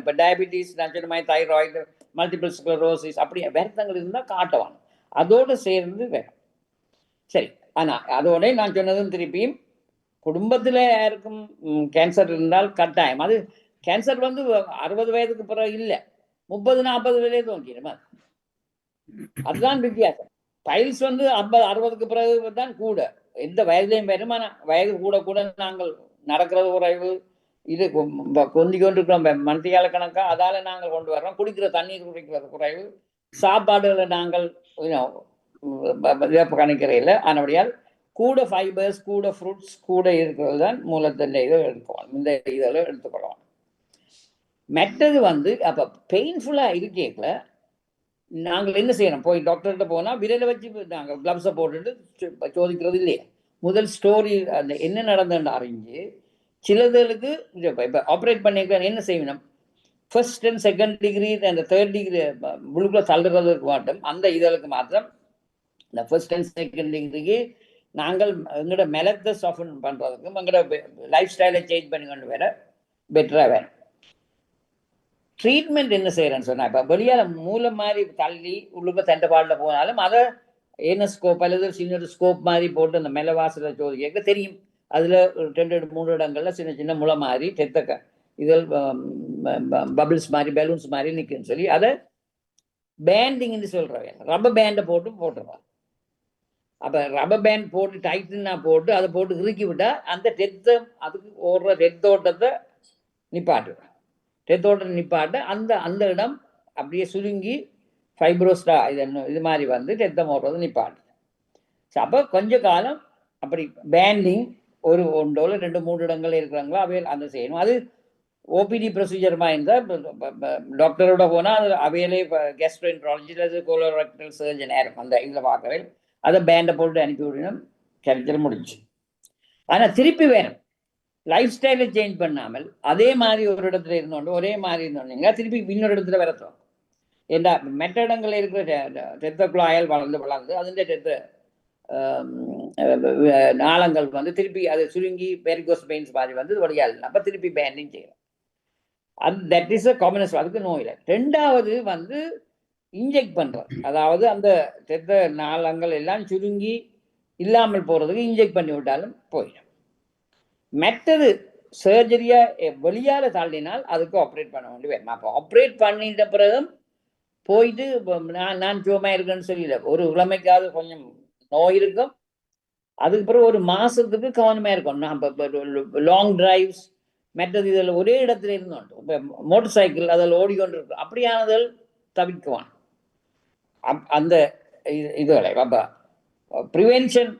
இப்போ டயபிட்டிஸ், நான் சொன்ன மாதிரி தைராய்டு, மல்டிபிள் ஸ்க்ளரோசிஸ் அப்படி வருத்தங்கள் இருந்தால் காட்டுவான். அதோடு சேர்ந்து வேணும். சரி, ஆனால் அதோட நான் சொன்னதும் திருப்பியும் குடும்பத்தில் யாருக்கும் கேன்சர் இருந்தால் கட்டாயம். அது கேன்சர் 60 வயதுக்கு பிறகு இல்லை, 30-40 வயது தோங்கிடுமா, அதுதான் வித்தியாசம். பைல்ஸ் 50-60க்கு பிறகு தான் கூட, எந்த வயதுலையும் வரும். ஆனால் வயது கூட நாங்கள் நடக்கிறது குறைவு, இது கொந்தி கொண்டு இருக்கிறோம் மந்தியால கணக்கா, அதால நாங்கள் கொண்டு வர்றோம். குடிக்கிற தண்ணீர் குடிக்கிறது குறைவு, சாப்பாடுகளை நாங்கள் கணிக்கிறையில். ஆனபடியால் கூட ஃபைபர்ஸ், கூட ஃப்ரூட்ஸ் கூட இருக்கிறது தான் மூலத்தண்டை இதை எடுத்துக்கணும். இந்த இதெல்லாம் எடுத்துக்கொள்ளணும். மற்றது அப்போ பெயின்ஃபுல்லாக இருக்கேக்கல நாங்கள் என்ன செய்யணும், போய் டாக்டர்கிட்ட போனால் விரலை வச்சு நாங்கள் க்ளவ்ஸை போட்டுட்டு சோதிக்கிறது இல்லையே. முதல் ஸ்டோரி அந்த என்ன நடந்ததுன்னு அறிஞ்சு சிலதுகளுக்கு இப்போ ஆப்ரேட் பண்ணிக்க என்ன செய்யணும், ஃபர்ஸ்ட் அண்ட் செகண்ட் டிகிரி அந்த தேர்ட் டிகிரி முழுக்குள்ள தள்ளுறதுக்கு மாட்டோம். அந்த இதழுக்கு மாத்திரம் இந்த ஃபர்ஸ்ட் அண்ட் செகண்ட் டிகிரிக்கு நாங்கள் எங்களோட மெலத்தை சாஃபன் பண்ணுறதுக்கும் எங்களோட லைஃப் ஸ்டைலை சேஞ்ச் பண்ணி கொண்டு வர பெட்டராக வேணும். ட்ரீட்மெண்ட் என்ன செய்யறேன்னு சொன்னா, இப்போ வெளியால் மூளை மாதிரி தள்ளி உள்ளுக்கு தண்டபாடில் போனாலும் அதை என்ன ஸ்கோப் அல்லது சின்ன ஸ்கோப் மாதிரி போட்டு அந்த மேலே வாசலை சோதிக்க தெரியும். அதில் 2-3 இடங்கள்ல சின்ன முளை மாதிரி தெத்தக்க இதில் பபிள்ஸ் மாதிரி பலூன்ஸ் மாதிரி நிற்குன்னு சொல்லி அதை பேண்டிங்னு சொல்கிறவன் ரப்பர் பேண்டை போட்டுருவான். அப்போ ரப்பர் பேண்ட் போட்டு டைட்டுன்னா போட்டு அதை போட்டு இறுக்கி விட்டா அந்த ரத்தம் அதுக்கு ஓடுற ரத்தோட்டத்தை நிப்பாட்டுவேன். ரத்தோட்டம் நிப்பாட்ட அந்த இடம் அப்படியே சுருங்கி ஃபைப்ரோஸ்டா இது மாதிரி ரத்தம் ஓடுறது நிப்பாட்டு. அப்போ கொஞ்ச காலம் அப்படி பேண்டிங் ஒரு 1-2-3 இடங்கள் இருக்கிறாங்களோ அவையில் அந்த செய்யணும். அது ஓபிடி ப்ரொசீஜர் மாதிரி இருந்தால் டாக்டரோட போனால் அது அவையிலே கெஸ்ட்ரோஎன்ட்ராலஜி அல்லது கோலோரெக்டல் சர்ஜன் இருக்கும். அந்த இதில் பார்க்கவே அதை பேண்டை போட்டு அனுப்பி விடணும், கிடைச்சல் முடிஞ்சு. ஆனால் திருப்பி வேணும், லைஃப் ஸ்டைலை சேஞ்ச் பண்ணாமல் அதே மாதிரி ஒரு இடத்துல இருந்தோண்டு ஒரே மாதிரி இருந்தோன்னீங்க திருப்பி இன்னொரு இடத்துல வரத்தோம். ஏன்னா மெட்ட இடங்களில் இருக்கிற ரத்த குழாயால் வளர்ந்து அதிൻ്റെ ரத்த நாளங்கள் திருப்பி அது சுருங்கி வெரிகோஸ் பெயின்ஸ் மாதிரி வழியால் அப்போ திருப்பி பேண்டிங் செய்யலாம். That is a commonness. அதுக்கு நோயில். ரெண்டாவது இன்ஜெக்ட் பண்ணுறது, அதாவது அந்த ரத்த நாளங்கள் எல்லாம் சுருங்கி இல்லாமல் போகிறதுக்கு இன்ஜெக்ட் பண்ணி விட்டாலும் போயிடும். மற்றது சர்ஜரியா வெளியால் தள்ளினால் அதுக்கு ஆப்ரேட் பண்ண வேண்டி வேணும். அப்போ ஆப்ரேட் பண்ணிட்ட பிறகும் போயிட்டு நான் சும்மா இருக்கேன்னு சொல்லல, ஒரு கிழமைக்காவது கொஞ்சம் நோய் இருக்கும், அதுக்கு பிறகு ஒரு மாசத்துக்கு கவனமா இருக்கும். நான் இப்போ லாங் டிரைவ்ஸ் மற்றது இதில் ஒரே இடத்துல இருந்தோம், இப்போ மோட்டர் சைக்கிள் அதில் ஓடிக்கொண்டு இருக்கும், அப்படியானதில் தவிர்க்குவான். அந்த இதுகளை அப்போ ப்ரிவென்ஷன்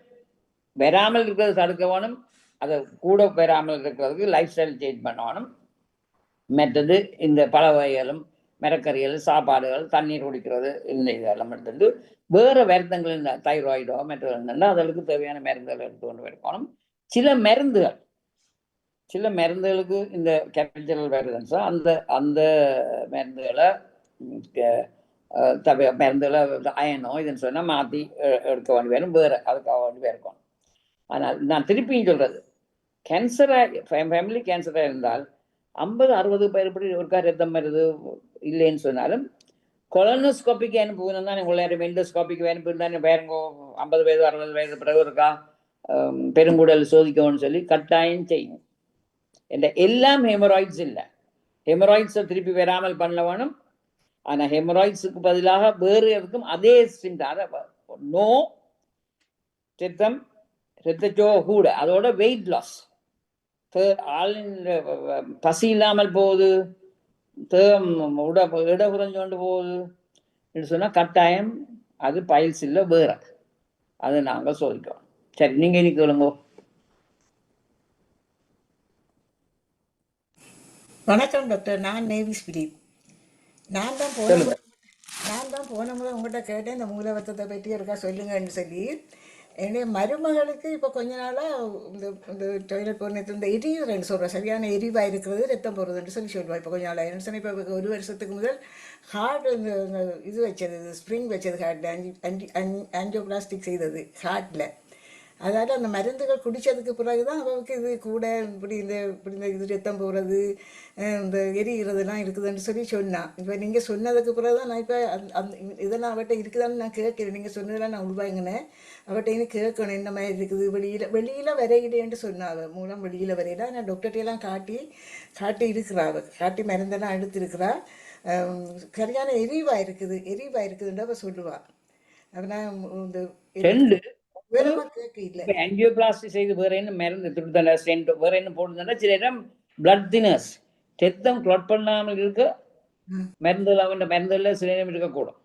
வராமல் இருக்கிறது தடுக்கவானும், அதை கூட பெறாமல் இருக்கிறதுக்கு லைஃப் ஸ்டைல் சேஞ்ச் பண்ணணும். மற்றது இந்த பல வகைகளும் மிரக்கறிகள், சாப்பாடுகள், தண்ணீர் குடிக்கிறது, இந்த இதெல்லாம் எடுத்துட்டு வேறு வருத்தங்கள் இந்த தைராய்டோ மற்றது இருந்தால் அதற்கு தேவையான மருந்துகள் எடுத்துக்கொண்டு இருக்கணும். சில மருந்துகளுக்கு இந்த கேப்சரல் வருதுன்னு அந்த அந்த மருந்துகளை மருந்துகளை அயனோ இதுன்னு சொன்னால் மாற்றி எடுக்க வேண்டி வரும், வேறு அதுக்காக வேண்டி இருக்கணும். ஆனால் நான் திருப்பியும் சொல்றது, கேன்சராக ஃபேமிலி கேன்சராக இருந்தால் 50-60 பேர் இப்படி ஒருக்கா ரத்தம் வருது இல்லைன்னு சொன்னாலும் கொலனோஸ்கோபிக்கு அனுப்புவோம் தான். உங்களை எண்டோஸ்கோபிக்கு அனுப்பியிருந்தானே வேறங்கோ 50 வயது 60 வயது பிறகு இருக்கா பெருங்குடல் சோதிக்கணும்னு சொல்லி கட்டாயம் செய்யும். என்ற எல்லாம் ஹெமராய்ட்ஸ் இல்லை, ஹெமராய்ட்ஸை திருப்பி வராமல் பண்ண வேணும். ஆனால் ஹெமராய்ட்ஸுக்கு பதிலாக வேறு இருக்கும் அதே சிம்டம், நோ ரத்தம் ரத்தச்சோ கூட, அதோட வெயிட் லாஸ், ஆளின் பசி இல்லாமல் போகுது, இட குறைஞ்சோண்டு போகுது என்று சொன்னால் கட்டாயம் அது பைல்ஸ் இல்லை, வேற அது நாங்கள் சோதிக்கிறோம். சரி, நீங்க இன்னைக்கு சொல்லுங்க. வணக்கம் டாக்டர், நான் நேவிஸ் பிலீப். நான் தான் போன முறை உங்கள்கிட்ட கேட்டேன் இந்த மூலவத்தத்தை பற்றி இருக்கா சொல்லுங்கன்னு சொல்லி. என்னுடைய மருமகளுக்கு இப்போ கொஞ்ச நாளாக இந்த இந்த டாய்லெட் போகிற நேரத்தில் இந்த எரியுதுன்னு சொல்கிறேன், சரியான எரிவாக இருக்கிறது, ரத்தம் போகிறதுன்னு சொல்லுவாள். இப்போ கொஞ்ச நாளாக என்ன சொன்னால், இப்போ ஒரு வருஷத்துக்கு முதல் ஹார்ட் இந்த இது வச்சது, ஸ்ப்ரிங் வச்சது ஹார்ட்டில், ஆஞ்சியோபிளாஸ்டிக் செய்தது ஹார்ட்டில். அதால் அந்த மருந்துகள் குடித்ததுக்கு பிறகு தான் அவளுக்கு இது கூட இப்படி இந்த இது ரத்தம் போகிறது, இந்த எரிகிறதுலாம் இருக்குதுன்னு சொல்லி சொன்னான். இப்போ நீங்கள் சொன்னதுக்கு பிறகு தான் நான் இப்போ அந்த இதெல்லாம் அவட்ட இருக்குதான்னு நான் கேட்கிறேன். நீங்கள் சொன்னதெல்லாம் நான் உள்வாங்கினேன். அவட்ட இன்னும் கேட்கணும் என்ன மாதிரி இருக்குது, வெளியில் வரையிலேன்னு சொன்னா. அவள் மூலம் வெளியில் வரையில நான் டாக்டர்கிட்டையெல்லாம் காட்டி இருக்கிறா. அவள் காட்டி மருந்தெல்லாம் எடுத்துருக்கிறா. சரியான எரிவாக இருக்குதுன்னு அவள் சொல்லுவாள். அதனால் இந்த ரெண்டு விவரமாக கேட்க இல்லை. ஆஞ்சியோபிளாஸ்டி செய்து வேற என்ன மருந்து திருத்தல ஸ்டென்ட் வேற என்ன போடுதுன்னா சில நேரம் பிளட் தினர்ஸ் ரத்தம் கிளாட் பண்ணாமல் இருக்க மருந்துகள் அவன் மருந்துல சில நேரம் இருக்கக்கூடும்.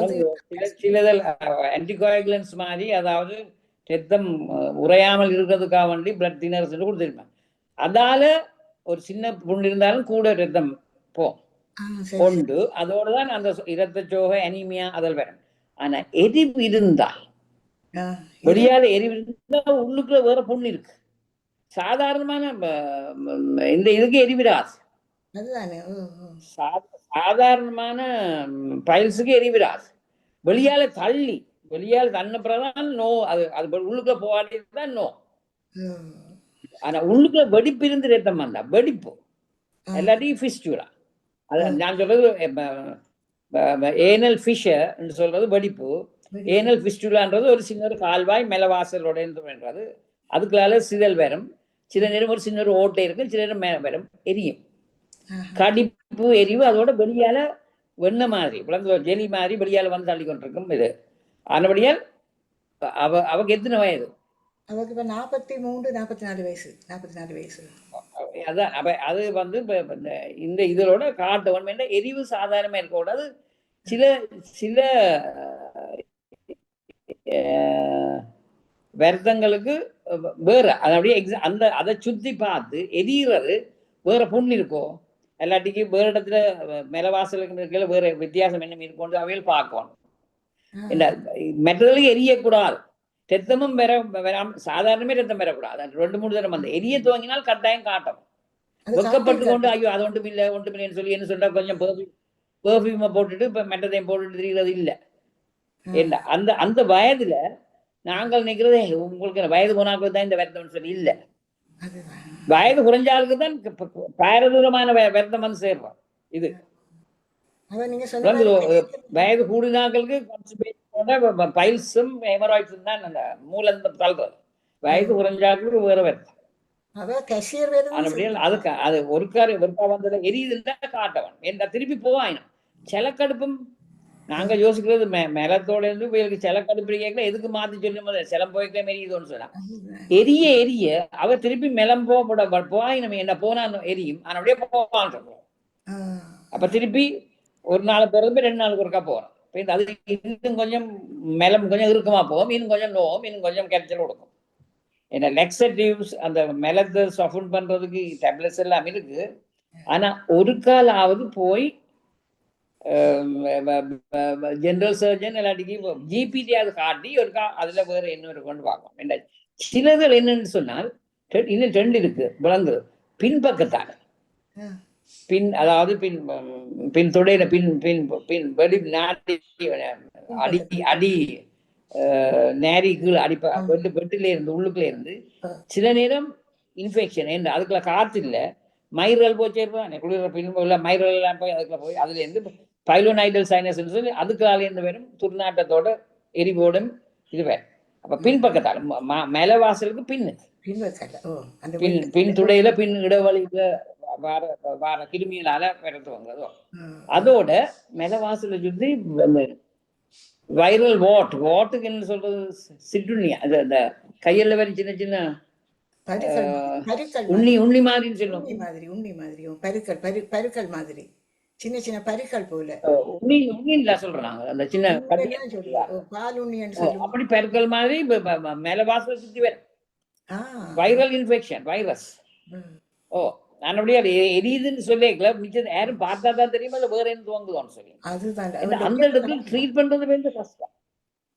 அது சிலதில் ஆன்டிகோயாகுலன்ஸ் மாதிரி, அதாவது ரத்தம் உறையாமல் இருக்கிறதுக்காக வேண்டி பிளட் தினர்ஸ் கொடுத்துருப்பேன். அதால ஒரு சின்ன புண்ணு இருந்தாலும் கூட ரத்தம் சரி கொண்டு அதோட தான் அந்த இரத்தச்சோகை அனீமியா அதில் வரும். ஆனா எரிவு இருந்தால் வெளியால எரிவு இருந்தா உள்ளுக்குள்ள வேற புண்ணு இருக்கு. சாதாரணமான இந்த இதுக்கு எரிவிடாது. அதுதானே. சாதாரணமான பைல்ஸுக்கு எரிவிடாது. வெளியால தன்னப்புறதான் நோ. அது உள்ளுக்குள்ள போகாதான் நோ. ஆனா உள்ளுக்குள்ள வெடிப்பு இருந்து ரத்தம் வந்தா வெடிப்பு எல்லாத்தையும் ஃபிஸ்டுலா. நான் சொல்றது ஏனல் ஃபிஷர் என்று சொல்றது வெடிப்பு. ஏனல் ஃபிஸ்டுலான்றது ஒரு சின்ன கால்வாய் மெலவாசலோடன்றது. அதுக்குள்ளால சிதல் வரும். சில நேரம் ஒரு சின்ன ஓட்டை இருக்கும், சில நேரம் மேல வரும், எரியும். கடிப்பு எரிவு அதோட வெளியால வெண்ண மாதிரி ஜெலி மாதிரி வெளியால வந்து தள்ளி கொண்டிருக்கும் இது. ஆனபடியால் அவக்கு எத்தனை வயது? அவருக்கு இப்போ 44 வயசு. அதான் அது வந்து இந்த இதோட காட்ட எரிவு சாதாரணமா இருக்கக்கூடாது. சில வருத்தங்களுக்கு வேற அப்படியே அதை சுத்தி பார்த்து எரிகிறது வேற புண்ணு இருக்கோ எல்லாட்டிக்கு வேற இடத்துல மெலவாசலுக்கு வேற வித்தியாசம் என்ன இருக்கும் அவையில் பார்க்கணும். மெட்டலுக்கு எரியக்கூடாது. ரத்தமும் சாதாரணமே ரத்தம் பெறக்கூடாது. 2-3 தரம் அந்த எரிய துவங்கினால் கட்டாயம் காட்டும். வெக்கப்பட்டு கொண்டு ஐயோ அது ஒன்றுமில்லைன்னு சொல்லி என்ன சொல்ற கொஞ்சம் பெர்ஃபியூமை போட்டுட்டு இப்ப மெட்டதையும் போட்டுட்டு தெரிகிறது இல்லை. என்ன அந்த வயதுல நாங்கள் நினைக்கிறதே உங்களுக்கு வயது போனாக்கள் தான் இந்த வருத்தம் சொல்லி இல்லை. வயது குறைஞ்சாளுக்கு தான் பாரதூரமான வருத்தம் வந்து சேர்றோம். இது வயது கூடினாக்களுக்கு பைல்ஸும் ஹெமராய்ட்ஸும் தான் அந்த மூலம் தள்ளுறது. வயது குறைஞ்சாக்களுக்கு வேற வருத்தம். அதுக்கு அது ஒருக்கா வந்தது எரியுதுன்னா காட்டவன் என்ன திருப்பி போவாயினும். செலக்கடுப்பும் நாங்க யோசிக்கிறது மேலத்தோட இருந்து இவருக்கு செலக்கடுப்பு கேட்கல எதுக்கு மாத்தி சொல்லி செலம் போய்க்க எரியுதோன்னு சொன்னா எரிய அவ திருப்பி மெலம் போவாயினும் என்ன போனா எரியும். ஆனா அப்படியே போவான்னு சொல்றோம். அப்ப திருப்பி ஒரு நாள் பிறகு 2 நாளுக்கு ஒருக்கா போறோம். அது இன்னும் கொஞ்சம் மெலம் கொஞ்சம் இறுக்கமா போகும், இன்னும் கொஞ்சம் நோவும், இன்னும் கொஞ்சம் கிடைச்சல் கொடுக்கும். ஏன்னா லெக்ஸட்டிவ்ஸ் அந்த மெலத்தை சஃபன் பண்றதுக்கு டேப்லெட்ஸ் எல்லாம் இருக்கு. ஆனா ஒரு காலாவது போய் ஜெனரல் சர்ஜன் இல்லாட்டிக்கு ஜிபிடியாவது காட்டி ஒருக்கா அதுல வேற என்ன கொண்டு பார்க்கணும். சிலர்கள் என்னன்னு சொன்னால் இன்னும் 2 இருக்கு விளங்குது. பின்பக்கத்தால் அதாவது பின் தொடையில பின் வெடி அடி நேரி கீழே வெட்டில இருந்து உள்ளுக்குள்ள இருந்து சில நேரம் இன்ஃபெக்ஷன் என்று அதுக்குள்ள காத்து இல்லை மயிர்கள் போச்சேருப்பான் குளிர பின்புள்ள மயிர்கள் எல்லாம் போய் அதுக்குள்ள போய் அதுல இருந்து பைலோனைடல் சைனஸ் சொல்லி அதுக்குள்ளால இருந்து வரும் துர்நாட்டத்தோட எரிவோடும் இது வேறு. அப்ப பின்பக்கத்தால் மேலவாசலுக்கு பின் துடையில பின் இடவழியில வார கிருமிகளால விரட்டுவாங்க. அதோட மெலவாசல சுத்தி வைரல் வாட்டுக்கு என்ன சொல்றது சிட்டுண்ணியா அந்த கையில வர சின்ன சின்ன உண்ணி மாதிரின்னு சொல்லுவோம். பருக்கள் மாதிரி சின்ன சின்ன பருக்கள் போல உண்ணின்னு சொல்றாங்க. அந்த சின்ன பால் உண்ணி அப்படி பருக்கள் மாதிரி மேலவாசல சுத்தி வர வைரல் இன்ஃபெக்ஷன் வைரஸ். நான் அப்படியே எரியுதுன்னு சொல்லிக்கல மிச்சம் யாரும் பார்த்தா தான் தெரியுமா இல்லை வேற என்ன துவங்குதோன்னு சொல்லி அந்த இடத்துல ட்ரீட் பண்றது வந்து கஷ்டம்.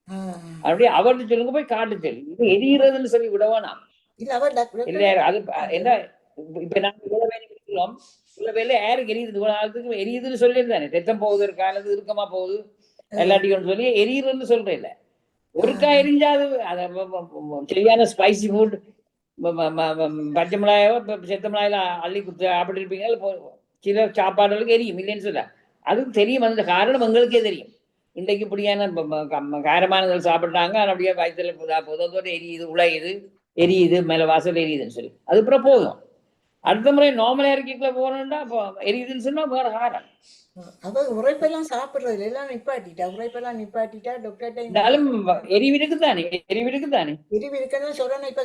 ஆ. அப்படியே அவர்கிட்ட சொல்லுங்க, போய் காட்டு சொல்லு. இது எரிகிறதுன்னு சொல்லி விடவானாம். இல்ல அவர் இல்ல அது என்ன, இப்ப நாங்க இவ்வளவு வேலை இருக்கிறோம், இவ்வளவு வேலை யாருக்கு எரியுது, இவ்வளவு ஆளுக்கு எரியுதுன்னு சொல்லியிருந்தானே, ரத்தம் போகுது இருக்கானது இருக்கமா போகுது எல்லாத்தையும் சொல்லி எரியுதுன்னு சொல்றேன். இல்ல ஒருக்கா எரிஞ்சாது சரியான ஸ்பைசி ஃபுட், பச்சை மிளகாயோ செத்த மிளகாயில அள்ளி குத்து அப்படி இருப்பீங்க. சில சாப்பாடுகளுக்கு எரியும் இல்லைன்னு சொல்ல, அதுக்கு தெரியும். அந்த காரணம் எங்களுக்கே தெரியும். இன்றைக்கு இப்படியான காரமானது சாப்பிட்டாங்க, அப்படியே வயிற்றுல புதத்தோட எரியுது, உழையுது, எரியுது, மேல வாசல் எரியுதுன்னு சொல்லி அதுக்கப்புறம் போதும். அடுத்த முறை நார்மலா இருக்கைக்குள்ள போகணும்னா எரியுதுன்னு சொன்னா வேற காரணம். அவ உரைப்பெல்லாம் சாப்பிடுறது எல்லாம் நிப்பாட்டிட்டா, உரைப்பெல்லாம் நிப்பாட்டிட்டா. டாக்டர்கிட்ட இருந்தாலும் எரிவிடுக்கு தானே, எரிவிடுக்கு தானே விரிவு இருக்கணும் சொல்றேன். இப்ப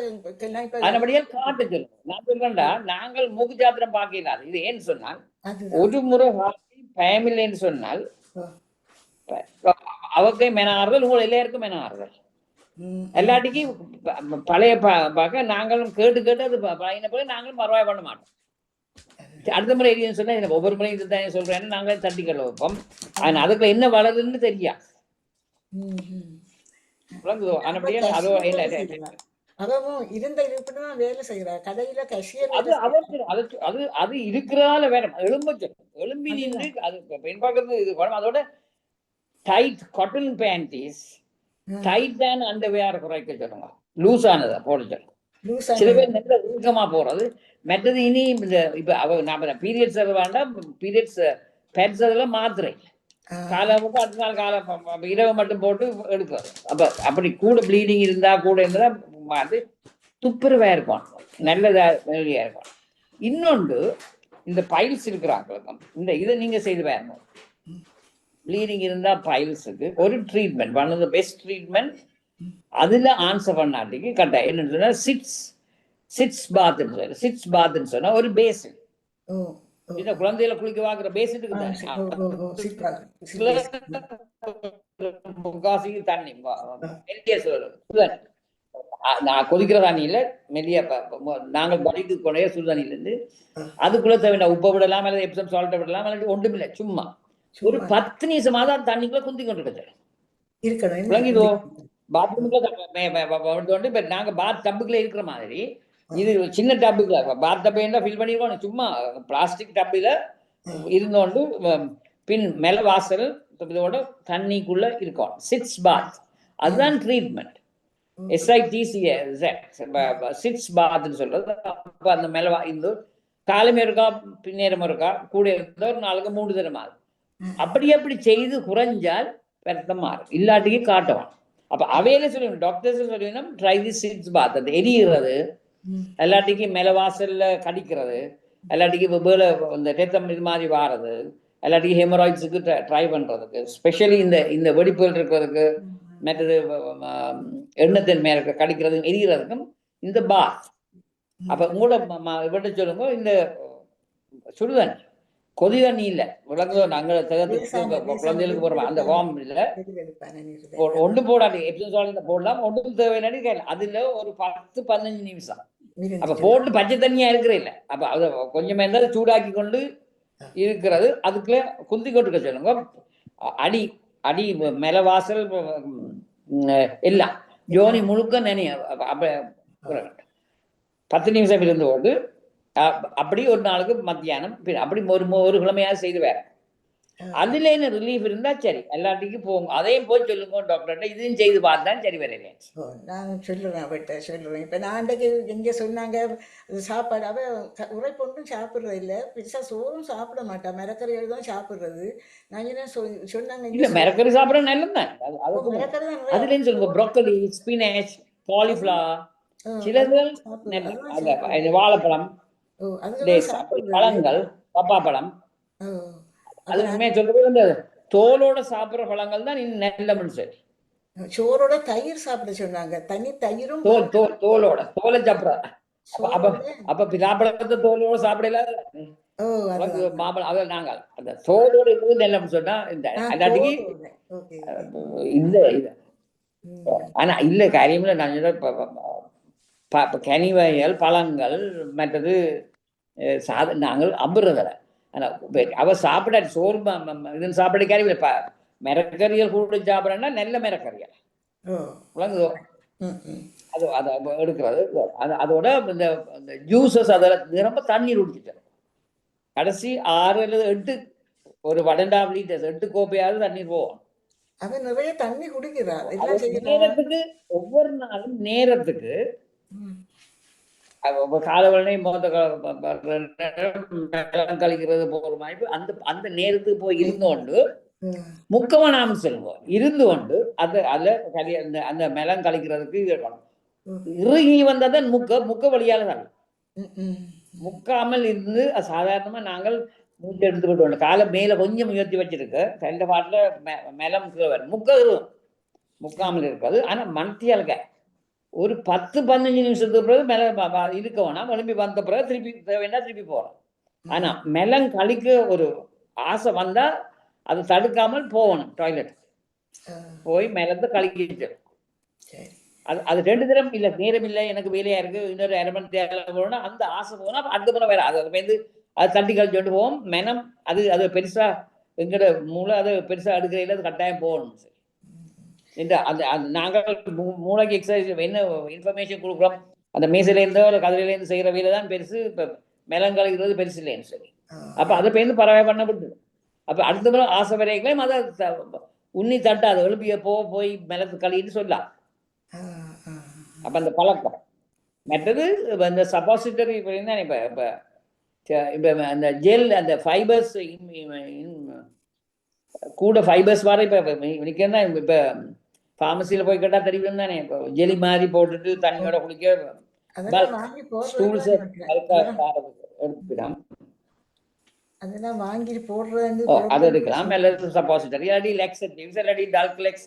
அதனபடியால் காட்டு சொல்லுங்க. நான் சொல்றேன்டா, நாங்கள் மூக்கு சாத்திரம் பார்க்கல. இது ஏன்னு சொன்னால், அதுதான். ஒரு முறை ஃபேமிலின்னு சொன்னால் அவக்கே மெனாறுதல், உங்களை எல்லாருக்கும் மெனாறுதல். எல்லாட்டிக்கும் பழைய பார்க்க நாங்களும் கேட்டு கேட்டு அது பழைய பிறகு நாங்களும் பரவாய் பண்ண மாட்டோம். அடுத்த முறை எரியுதுன்னு சொன்னா ஒவ்வொரு முறையும் இதுதான் சொல்றேன்னு நாங்களே தட்டிக்கல வைப்போம். ஆனா அதுக்குள்ள என்ன வளருதுன்னு தெரியா. அதோ அவவும் இருந்த இதுதான் வேலை செய்யறா கடையில கஷியர். அது அது அது இருக்கிறதால வேற எலும்பி நின்று அது பின்பாக்கிறது இது வரும். அதோட டைட் காட்டன் பேண்டீஸ், டைட் தான் அந்த வேற குறைக்க சொல்லுங்க, லூஸ் ஆனதை போட சொல்லுங்க. சில பேர் நல்ல ஊக்கமா போறது. மற்றது இனி இப்ப நாம பீரியட்ஸ் வேண்டாம், பீரியட்ஸ் பேட்ஸ் அதெல்லாம் மாத்திரை காலம் அடுத்த நாள் காலம் இரவு மட்டும் போட்டு எடுக்கிறது. அப்படி கூட ப்ளீடிங் இருந்தா கூட இருந்தா அது துப்புரவா இருக்கும், நல்லதா வெளியா இருக்கும். இன்னொன்று, இந்த பைல்ஸ் இருக்கிறாங்களுக்கும் இதை நீங்க செய்து பாருங்க. ப்ளீடிங் இருந்தா பைல்ஸுக்கு ஒரு treatment, one of the best treatment. அதுல ஆன்சர் பண்ணாட்டிக்கு கட்டாயம் என்னன்னு சொன்னா சிட்ஸ் பாத்ன்னு சொன்னா ஒரு பேசின். குழந்தையில குளிக்க வாங்குற பேசிட்டுக்கு தண்ணி நான் கொதிக்கிற தண்ணியில மெல்லிய நாங்கள் படிக்கு கொடைய சுடுதண்ணில இருந்து அதுக்குள்ள தேவையான உப்பை விடலாம், அல்லது எப்சம் சால்ட்டை விடலாம், அல்லது ஒன்றும் இல்லை, சும்மா ஒரு 10 நிமிஷமாவது அந்த தண்ணிக்குள்ள குந்தி கொண்டு விளங்கிதோ. பாத்ரூம்ல இப்ப நாங்க பாத் டப்புக்குள்ள இருக்கிற மாதிரி இது சின்ன டப்புக்குள்ள பாத் டப்பை ஃபில் பண்ணிருக்கோம். சும்மா பிளாஸ்டிக் டப்பில இருந்தோண்டு பின் மேல வாசல் இதோட தண்ணிக்குள்ள இருக்கும். சிட்ஸ் பாத், அதுதான் ட்ரீட்மெண்ட். சிட்ஸ் பாத்ன்னு சொல்றது. அப்ப அந்த மேல இந்த காலமே இருக்கா பின்னேரமும் இருக்கா கூட இருந்த ஒரு நாளுக்கு 3 தரம் ஆகுது. அப்படி செய்து குறைஞ்சால் பெருத்தம் மாறும், இல்லாட்டிக்கு காட்டுவான். அப்ப அவையில சொல்லணும், டாக்டர்ஸ் சொல்லணும், ட்ரை தி சிட்ஸ் பாத். அது எரிகிறது, எல்லாட்டிக்கு மேல வாசல்ல கடிக்கிறது, எல்லாட்டிக்கு வேலை இந்த ரத்தம் இது மாதிரி வாரது, எல்லாட்டிக்கும் ஹெமராய்ட்ஸுக்கு ட்ரை பண்றதுக்கு, ஸ்பெஷலி இந்த வெடிப்புகள் இருக்கிறதுக்கு, மற்றது எண்ணத்தின் மேல கடிக்கிறது எரிகிறதுக்கும் இந்த பாத். அப்ப உங்களோட விட்டு சொல்லுங்க, இந்த சுடுதண்ணி கொதி தண்ணி இல்ல விளங்குதோ, நாங்கள் குழந்தைகளுக்கு போடுறோம் அந்த வார்ம் இல்ல ஒன்று போடாது, எப்சம் போடலாம், ஒன்றும் தேவையில்லை கையில். அதுல ஒரு 10-15 நிமிஷம் அப்ப போட்டு பச்சை தண்ணியா இருக்கிற இல்ல, அப்ப அதை கொஞ்சமா இருந்தாலும் சூடாக்கி கொண்டு இருக்கிறது அதுக்குள்ள குந்தி கொட்டுக்க சொல்லுங்க. அடி அடி மேல வாசல் எல்லாம் ஜோனி முழுக்க நினைய. அப்ப 10 நிமிஷம் இருந்து கொண்டு அப்படி ஒரு நாளுக்கு மத்தியானம் அப்படி ஒரு கிழமையாவது செய்து வேற. அதுல என்ன ரிலீஃப் இருந்தா சரி, எல்லாத்துக்கும் போங்க. அதையும் போய் சொல்லுங்க டாக்டர்கிட்ட, இதையும் செய்து பார்த்தா சரி வரலையே. நான் சொல்லுறேன் அவட்ட சொல்லுறேன். இப்ப நான் அன்றைக்கு எங்க சொன்னாங்க சாப்பாடு, அவ உரைப்பொன்றும் சாப்பிட்றது இல்லை, பெருசா சோறும் சாப்பிட மாட்டா, மிரக்கறிகள் தான் சாப்பிடுறது. நான் என்ன சொன்னாங்க, இல்ல மிரக்கறி சாப்பிட நல்லதுதான். அதுலன்னு சொல்லுங்க, ப்ரோக்கலி, ஸ்பினாச், காலிஃபிளவர், சிலர்கள் வாழைப்பழம், பழங்கள், பப்பாப்பழம், அது உண்மையை சொல்றது தோலோட சாப்பிடுற பழங்கள் தான் நல்ல. சரி, சோறோட தயிர் சாப்பிட சொன்னாங்க, தனி தயிரும் தோலோட தோலை சாப்பிட. அப்ப பிலாப்பழத்தை தோலோட சாப்பிடல, மாம்பழம் அதை நாங்கள் அந்த தோலோட இருக்குது நல்ல சொன்னா எல்லாத்துக்கு இல்ல. ஆனா இல்ல காரியம்ல நான் கனி வகைகள், பழங்கள், மற்றது நாங்கள் அம்புறதில்லை. அவ சாப்பிட சோறு இதுன்னு சாப்பிட மிரக்கறிகள் கூட சாப்பிடறா, நல்ல மிரக்கறிகள் ஓ. விளங்குதோ? ம் ம் அது அதை எடுக்கிறது. அதோட இந்த ஜூஸஸ் அதில் நிரம்ப தண்ணீர் குடிச்சிட்டேன். கடைசி 6 அல்லது 8 ஒரு 1.5 லிட்டர்ஸ் 8 கோப்பையாவது தண்ணீர் போகும். அவன் நிறைய தண்ணி குடிக்கிறான். அது எல்லாம் செய்யறான். நேரத்துக்கு ஒவ்வொரு நாளும் நேரத்துக்கு ம். காலவழனை கழிக்கிறது போகிற மாதிரி அந்த அந்த நேரத்துக்கு போய் இருந்தோண்டு ம். முக்கமா நாம் செல்வோம். இருந்து கொண்டு அதுல அந்த அந்த மெலம் கழிக்கிறதுக்கு இருக்கணும். ம். இறுகி வந்ததன் முக்க வழியால தான் ம் ம் முக்காமல் இருந்து சாதாரணமா நாங்கள் மூட்டை எடுத்துக்கிட்டு வரணும். காலை மேல கொஞ்சம் உயர்த்தி வச்சிருக்கு. ரெண்டு பாட்டுல மெலம் முக்க முக்காமல் இருக்காது. ஆனா மனத்தியாளுக்க ஒரு 10-15 நிமிஷத்துக்கு பிறகு மேல இருக்க வேணாம். எழுப்பி வந்த பிறகு திருப்பி தேவைன்னா திருப்பி போறோம். ஆனா மெலம் கழிக்க ஒரு ஆசை வந்தா அதை தடுக்காமல் போகணும். டாய்லெட் போய் மெலத்தை கழிக்கிட்டு சரி. அது 2 தரம் இல்லை, நேரம் இல்லை, எனக்கு வேலையா இருக்கு, இன்னொரு 1/2 மணி தேவை போகணும், அந்த ஆசை போனா அடுத்த முறை வேற அது வந்து அது தட்டி கழிச்சுட்டு போவோம். மெனம் அது பெருசா எங்கட மூளை அது பெருசா எடுக்கையில அது கட்டாயம் போகணும். சரி, இந்த அந்த நாங்கள் மூளைக்கு எக்ஸசைஸ் என்ன இன்ஃபர்மேஷன் கொடுக்குறோம், அந்த மேசையில இருந்தோ இல்லை கதிரையில இருந்து செய்யற வேலை தான் பெருசு. இப்போ மெலங்கழிக்கிறது பெருசு இல்லைன்னு சொல்லி அப்ப அதை பேருந்து பறவை பண்ணப்பட்டு அப்ப அடுத்த முறை ஆசை வரைக்கும் அதை உண்ணி தட்டாது எழுப்பிய போய் மெலத்து கழின்னு சொல்லலாம். அப்ப அந்த பழக்கம் மற்றது இந்த சப்பாசிட்டரி தான் இப்ப அந்த ஜெல் அந்த ஃபைபர்ஸ் கூட ஃபைபர்ஸ் வர இப்ப இப்ப ஃபார்மசியில போய் கேட்டா தெரியும் தானே. இப்போ ஜெலி மாதிரி போட்டுட்டு தண்ணியோட குளிக்க ஸ்டூல்ஸ் எடுத்துக்கலாம். அதெல்லாம் வாங்கி போடுறது அது எடுக்கலாம். மெலத்து சப்பாசிட்டரி இல்லாட்டி லெக்ஸேட்டிவ்ஸ் இல்லாட்டி டால்க்லெக்ஸ்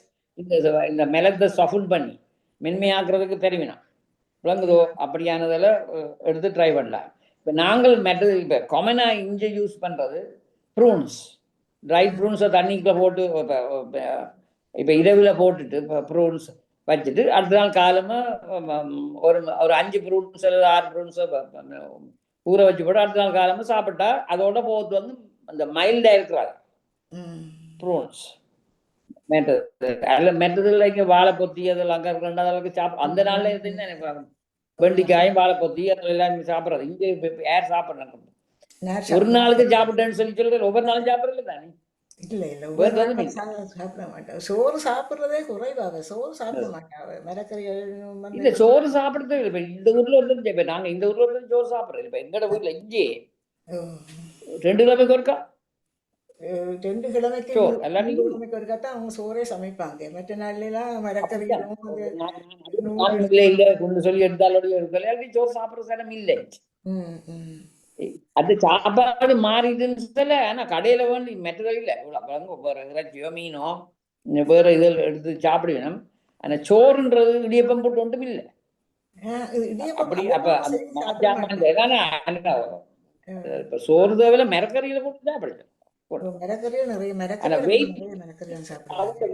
இந்த மெலத்தை சஃபன் பண்ணி மென்மையாக்குறதுக்கு தெரிவினா விளங்குதோ. அப்படியானதில் எடுத்து ட்ரை பண்ணலாம். இப்போ நாங்கள் மெட்டது இப்போ காமனாக இங்கே யூஸ் பண்ணுறது ப்ரூன்ஸ், ட்ரை ப்ரூன்ஸை தண்ணிக்குள்ளே போட்டு இப்போ இரவில் போட்டுட்டு இப்போ ப்ரூன்ஸ் வச்சுட்டு அடுத்த நாள் காலமாக ஒரு 5 ப்ரூன்ஸ் அல்லது 6 ப்ரூன்ஸை ஊற வச்சு போட்டு அடுத்த நாள் காலமாக சாப்பிட்டா அதோட போகிறது வந்து அந்த மைல்டாக இருக்கிறாங்க ப்ரூன்ஸ். மெட்டதுல இங்க வாழை பொத்தி அதெல்லாம் அங்க ரெண்டாவது அளவுக்கு அந்த நாள்ல இருந்து வெண்டிக்காயும் வாழை பொத்தி அதெல்லாம் எல்லாருமே சாப்பிட்றது. இங்க யார் சாப்பிட்றாங்க? ஒரு நாளுக்கு சாப்பிட்டேன்னு சொல்றது ஒவ்வொரு நாளும் சாப்பிட்றது தானே. இல்ல இல்ல சாப்பிட மாட்டேன். சோறு சாப்பிடுறதே குறைவாக. சோறு சாப்பிட மாட்டாங்க. மரக்கறிகள் இல்ல சோறு சாப்பிடுறது இப்ப இந்த ஊர்ல இருந்து இப்ப நாங்க இந்த ஊர்ல இருந்து சோறு சாப்பிடுறது. இப்ப எங்கட வீட்டுல இங்கே 2 கிழமைக்கு ஒருக்கா 2 கிழமைக்கு ஒரு கட்டா அவங்க சோறே சமைப்பாங்க. மற்ற நாள்ல எல்லாம் மரக்கறிகளும் சொல்லி எடுத்தாலும் சோறு சாப்பிடுற சடம் இல்லை. அது சாப்பாடு மாறிடுன்னு சொல்ல. ஆனா கடையில வந்து மெட்டதோ இல்லை வேற இறைச்சியோ மீனோ வேற இதில் எடுத்து சாப்பிடுவேணும். ஆனா சோறுன்றது இடியப்பம் போட்டு ஒன்றும் இல்லை. அப்படி அப்ப இப்ப சோறு தேவையில மரக்கறியில போட்டு சாப்பிடுது.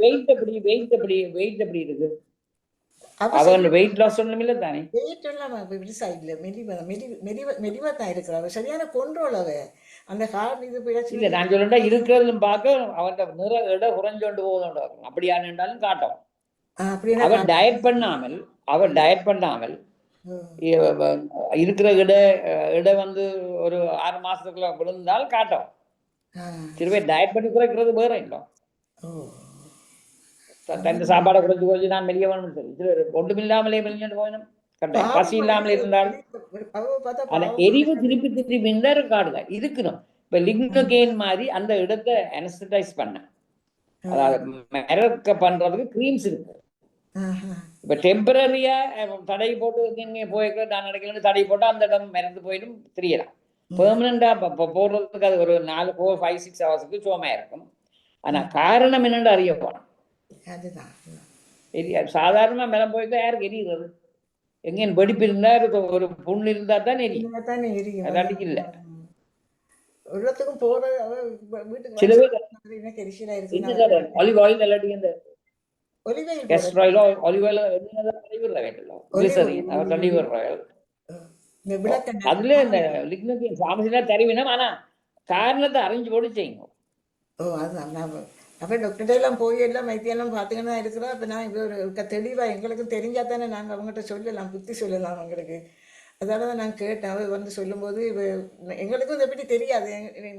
வெயிட் எப்படி இருக்கு? அவங்க வெயிட் லாஸ் ஒண்ணும் இல்ல தானே. வெயிட் எல்லாம் பெருசா இல்ல, மெலிவா தான் இருக்கிறாங்க. சரியான கொண்டோல் அவ அந்த கார் இது இல்ல. நான் சொல்லிட்டா இருக்கிறதும் பார்க்க அவன் நிற இட குறைஞ்சோண்டு போகுது. அப்படியான இருந்தாலும் காட்டும். அவன் டயட் பண்ணாமல் இருக்கிற இட வந்து ஒரு 6 மாசத்துக்குள்ள விழுந்தால் காட்டும். திரும்ப டயட் பண்ணி குறைக்கிறது வேற இல்லை. தன் சாப்பாடை குறைச்சு நான் மெலிய வேணும்னு சொல்லி ஒன்றுமில்லாமலே மெலிஞ்சு போயணும். கட்டாயம் பசி இல்லாமல் இருந்தால் ஆனா எரிவு திருப்பி மின்னர் காடுங்க இருக்கணும். இப்ப லிக்னோகேன் மாதிரி அந்த இடத்தை அனஸ்தடைஸ் பண்ண, அதாவது மிரக்க பண்றதுக்கு கிரீம்ஸ் இருக்கு. இப்ப டெம்பரரியா தடை போட்டு போய்க்க நான் நடக்கலன்னு தடை போட்டா அந்த இடம் மிரந்து போயிடும் தெரியலாம். பெர்மனண்டா போடுறதுக்கு அது ஒரு 4, 4, 5, 6 ஹவர்ஸுக்கு சோமா இருக்கும். ஆனா காரணம் என்னன்னு அறிய போனோம். சாதாரணமா மிளம் போய்க்க யாருக்கு எரியுறது? எங்கேயும் வெடிப்பு இருந்தா ஒரு புண்ணு இருந்தா தான் எரியும். அதாட்டிக்கு இல்ல. சில பேர் ஆலிவ் ஆயில் இல்லாட்டி இந்த கெஸ்ட்ராயிலோ ஆலிவ் ஆயில் அதுல இந்த லிக்னோகேன் ஃபார்மசில தெரிவினோம். ஆனா காரணத்தை அறிஞ்சு போட்டு செய்யணும். அப்போ டாக்டர்கிட்ட எல்லாம் போய் எல்லாம் வைத்தியெல்லாம் பார்த்துக்கிட்டு தான் இருக்கிறோம். அப்போ நான் இப்போ ஒரு தெளிவாக எங்களுக்கு தெரிஞ்சால் தானே நாங்கள் அவங்ககிட்ட சொல்லலாம், புத்தி சொல்லலாம் அவங்களுக்கு. அதால தான் நான் கேட்டேன். அவர் வந்து சொல்லும்போது எங்களுக்கும் இதை பற்றி தெரியாது.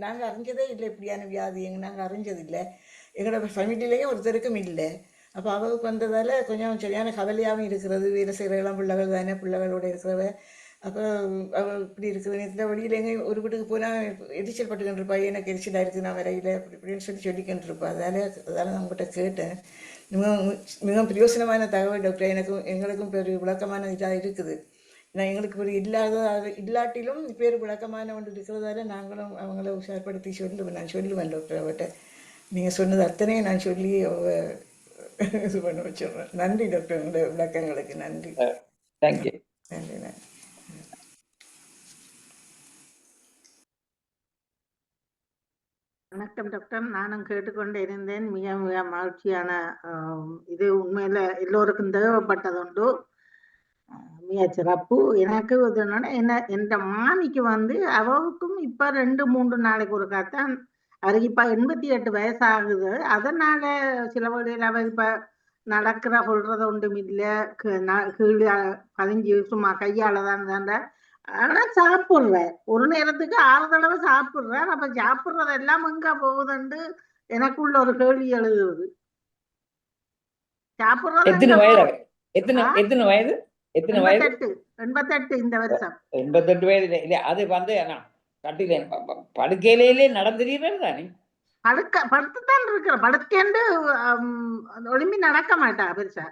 நாங்கள் அறிஞ்சதே இல்லை இப்படியான வியாதி. நாங்கள் அறிஞ்சதில்லை. எங்களோட ஃபேமிலியிலையும் ஒருத்தருக்கும் இல்லை. அப்போ அவருக்கு வந்ததால் கொஞ்சம் சரியான கவலையாகவும் இருக்கிறது. வேலை செய்கிற இளம் பிள்ளைகள் தானே, பிள்ளைகளோட இருக்கிறவ. அப்போ அவள் இப்படி இருக்கிற நேரத்தில் வழியில் எங்கேயும் ஒரு வீட்டுக்கு போனால் எரிச்சல் பட்டுக்கிட்டு இருப்பா, எனக்கு எரிச்சலாக இருக்குது நான் வரையில் அப்படி இப்படின்னு சொல்லிக்கிட்டு இருப்பா. அதால் நான் உங்கள்கிட்ட கேட்டேன். மிகவும் மிகவும் பிரயோசனமான தகவல் டாக்டர். எங்களுக்கும் பெரிய விளக்கமான இதாக இருக்குது. நான் எங்களுக்கு ஒரு இல்லாட்டிலும் பேர் விளக்கமான ஒன்று இருக்கிறதால நாங்களும் அவங்கள உஷார்படுத்தி நான் சொல்லுவேன் டாக்டர் அவர்கிட்ட. நீங்கள் சொன்னது அத்தனையும் நான் சொல்லி இது பண்ண வச்சிடுறேன். நன்றி டாக்டர், உங்களோட விளக்கங்களுக்கு நன்றி. தேங்க்யூ. நன்றி நன்றி. வணக்கம் டாக்டர். நானும் கேட்டுக்கொண்டு இருந்தேன். மிக மிக மகிழ்ச்சியான இது உண்மையில எல்லோருக்கும் தேவைப்பட்டதுண்டு. மிக சிறப்பு. எனக்கு என்ன எந்த மாமிக்கு வந்து அவருக்கும் இப்ப 2-3 நாளைக்கு ஒரு காத்தான் அவருக்கு இப்ப 88 வயசு ஆகுது. அதனால சில வழியில் அவர் இப்ப நடக்கிற கொள்றது ஒன்றும் இல்லை. கீழே பதிஞ்சு சும்மா கையால தான். ஆனா சாப்பிடுறேன், ஒரு நேரத்துக்கு 6 தடவை சாப்பிடுறேன். அப்ப சாப்பிடுறதெல்லாம் எங்க போகுதுன்னு எனக்குள்ள ஒரு கேள்வி எழுதுறது. சாப்பிடுறது எத்தனை வயது? எத்தனை வயது? 88 இந்த வருஷம். 88 வயது இல்ல. அது வந்து கட்டில படுக்கையிலே நடந்துறீர்கள் தானே? படுத்துத்தான் இருக்கிற படுக்கேண்டு ஒளிம்பி நடக்க மாட்டா பெருசா.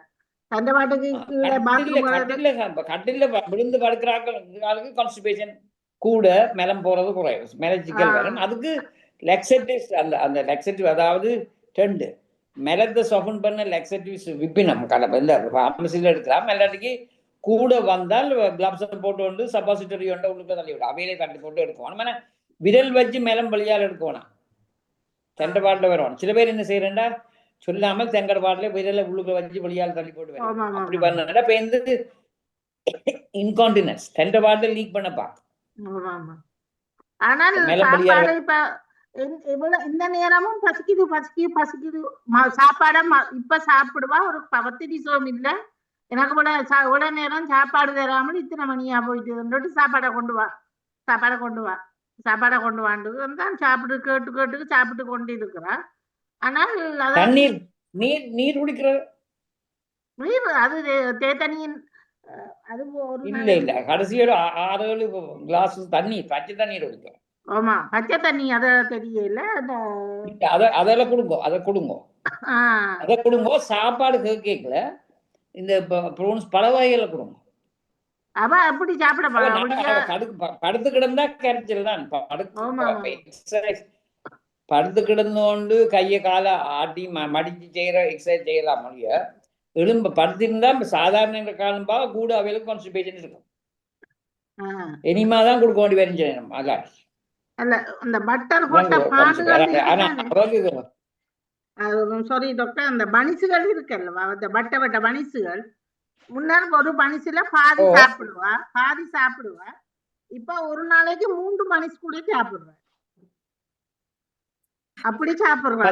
தண்டை பாட்டுக்கு கட்டில விழுந்து படுக்கிறாங்களுக்கு கான்ஸ்டிபேஷன் கூட, மெலம் போறது குறையும், மெலச்சிக்கல் வரும். அதுக்கு லெக்சட்டிவ்ஸ், அந்த லெக்சட்டிவ் அதாவது 2 மெலத்தை சொஃபன் பண்ண லெக்சட்டிவ்ஸ் விப்பினம் இந்த ஃபார்மசியில் எடுக்கலாம். இல்லாட்டிக்கு கூட வந்தால் கிளப்ஸ் போட்டு வந்து சப்பாசிட்டரி ஒன்றை உள்ளுக்கு தள்ளி விடும். அவையிலே தட்டி போட்டு எடுக்கணும். ஆனால் விரல் வச்சு மெலம் வழியால் எடுக்கணும். தெண்டை பாட்டில் வரணும். சில பேர் என்ன செய்யறேன்டா சொல்லாமல் தெங்கட பாட்டில விரல உள்ளுக்கு வச்சு வழியால் தள்ளி போட்டு வரணும். அப்படி பண்ணா இப்ப எந்த இன்கான்டினன்ஸ் தெண்டை பாட்டில் லீக் பண்ண பார்க்க. ஆனால் சாப்பாடு இப்ப இந்த நேரமும் பசிக்குது சாப்பாட இப்ப சாப்பிடுவா. ஒரு 10 நிமிஷம் இல்ல எனக்கு இவ்வளவு நேரம் சாப்பாடு தராமல் இத்தனை மணியா போயிட்டு சாப்பாடை கொண்டு வாண்டு தான் சாப்பிட்டு கேட்டு சாப்பிட்டு கொண்டு இருக்கிறான். ஆனால் நீர் குடிக்கிற நீர் அது தேத்தனியின் அது இல்ல கடைசியோட 6-7 கிளாஸ் தண்ணி, பச்சை தண்ணீர் குடிக்கும். ஆமா, பச்சை தண்ணி அத தெரியல. அதெல்லாம் கொடுங்க. அதை கொடுங்க. சாப்பாடு கேட்கல இந்த ப்ரோன்ஸ் பல வகைகளை கொடுங்க. அவ அப்படி சாப்பிட படுத்து கிடந்தா கரைச்சல் தான். படுத்து கிடந்தோண்டு கையை காலை ஆட்டி மடிச்சு செய்யற எக்ஸசைஸ் செய்யலாம். மொழிய எலும்பு படுத்திருந்தா சாதாரண காலம்பா கூட அவைகளுக்கு கான்ஸ்டிபேஷன் இருக்கும். இனிமாதான் கொடுக்க வேண்டி வரைஞ்சேன். அந்த பட்டர் சாரி டாக்டர், அந்த பனிசுகள் இருக்குல்ல, அந்த பட்ட பனிசுகள் முன்னாடி ஒரு பனிசுல பாதி சாப்பிடுவா. இப்ப ஒரு நாளைக்கு 3 பனிசு கூட சாப்பிடுவேன். அப்படி சாப்பிடுவேன்.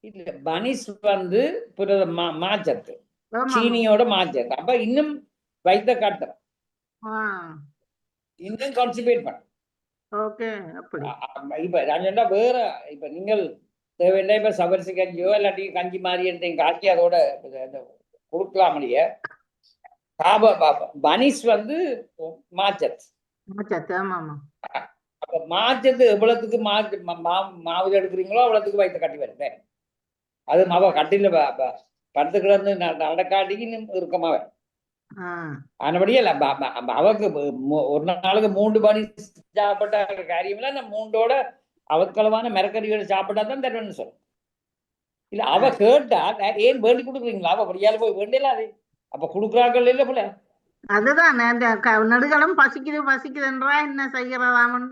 இல்ல பனிஸ் வந்து மாச்சத்து, சீனியோட மாச்சத்து. அப்ப இன்னும் வைத்த காட்டுறோம், இன்னும் கான்ஸ்டிபேட் பண்ண. இப்ப நான் வேற இப்ப நீங்கள் தேவையில்லை. இப்ப சவரிசி கஞ்சியோ இல்லாட்டி கஞ்சி மாதிரி காய்ச்சி அதோட கொடுக்கலாம். இல்லையா பனிஸ் வந்து மாச்சத்து. மாச்சத்து எவ்வளவுக்கு மாவு எடுக்கிறீங்களோ அவ்வளவுக்கு வைத்த கட்டி வருது. அது மாவ கட்டில படுத்து கிடந்து நடக்காட்டிக்கு இருக்கமாவே. ஆனபடியே அவக்கு ஒரு நாளுக்கு 3 பனி சாப்பிட்ட காரியம் இல்ல. அந்த 3ஓட அவக்களவான மிரக்கறியோட சாப்பிட்டா தான் தருவேன்னு சொல்லும். இல்ல அவ கேட்டா ஏன் வேண்டி கொடுக்குறீங்களா? அவ அப்படியால போய் வேண்டியலாது. அப்ப கொடுக்குறாக்கள் இல்ல போல. அதுதான் நடுகளும் பசிக்குதுன்றா என்ன செய்யறதாம்.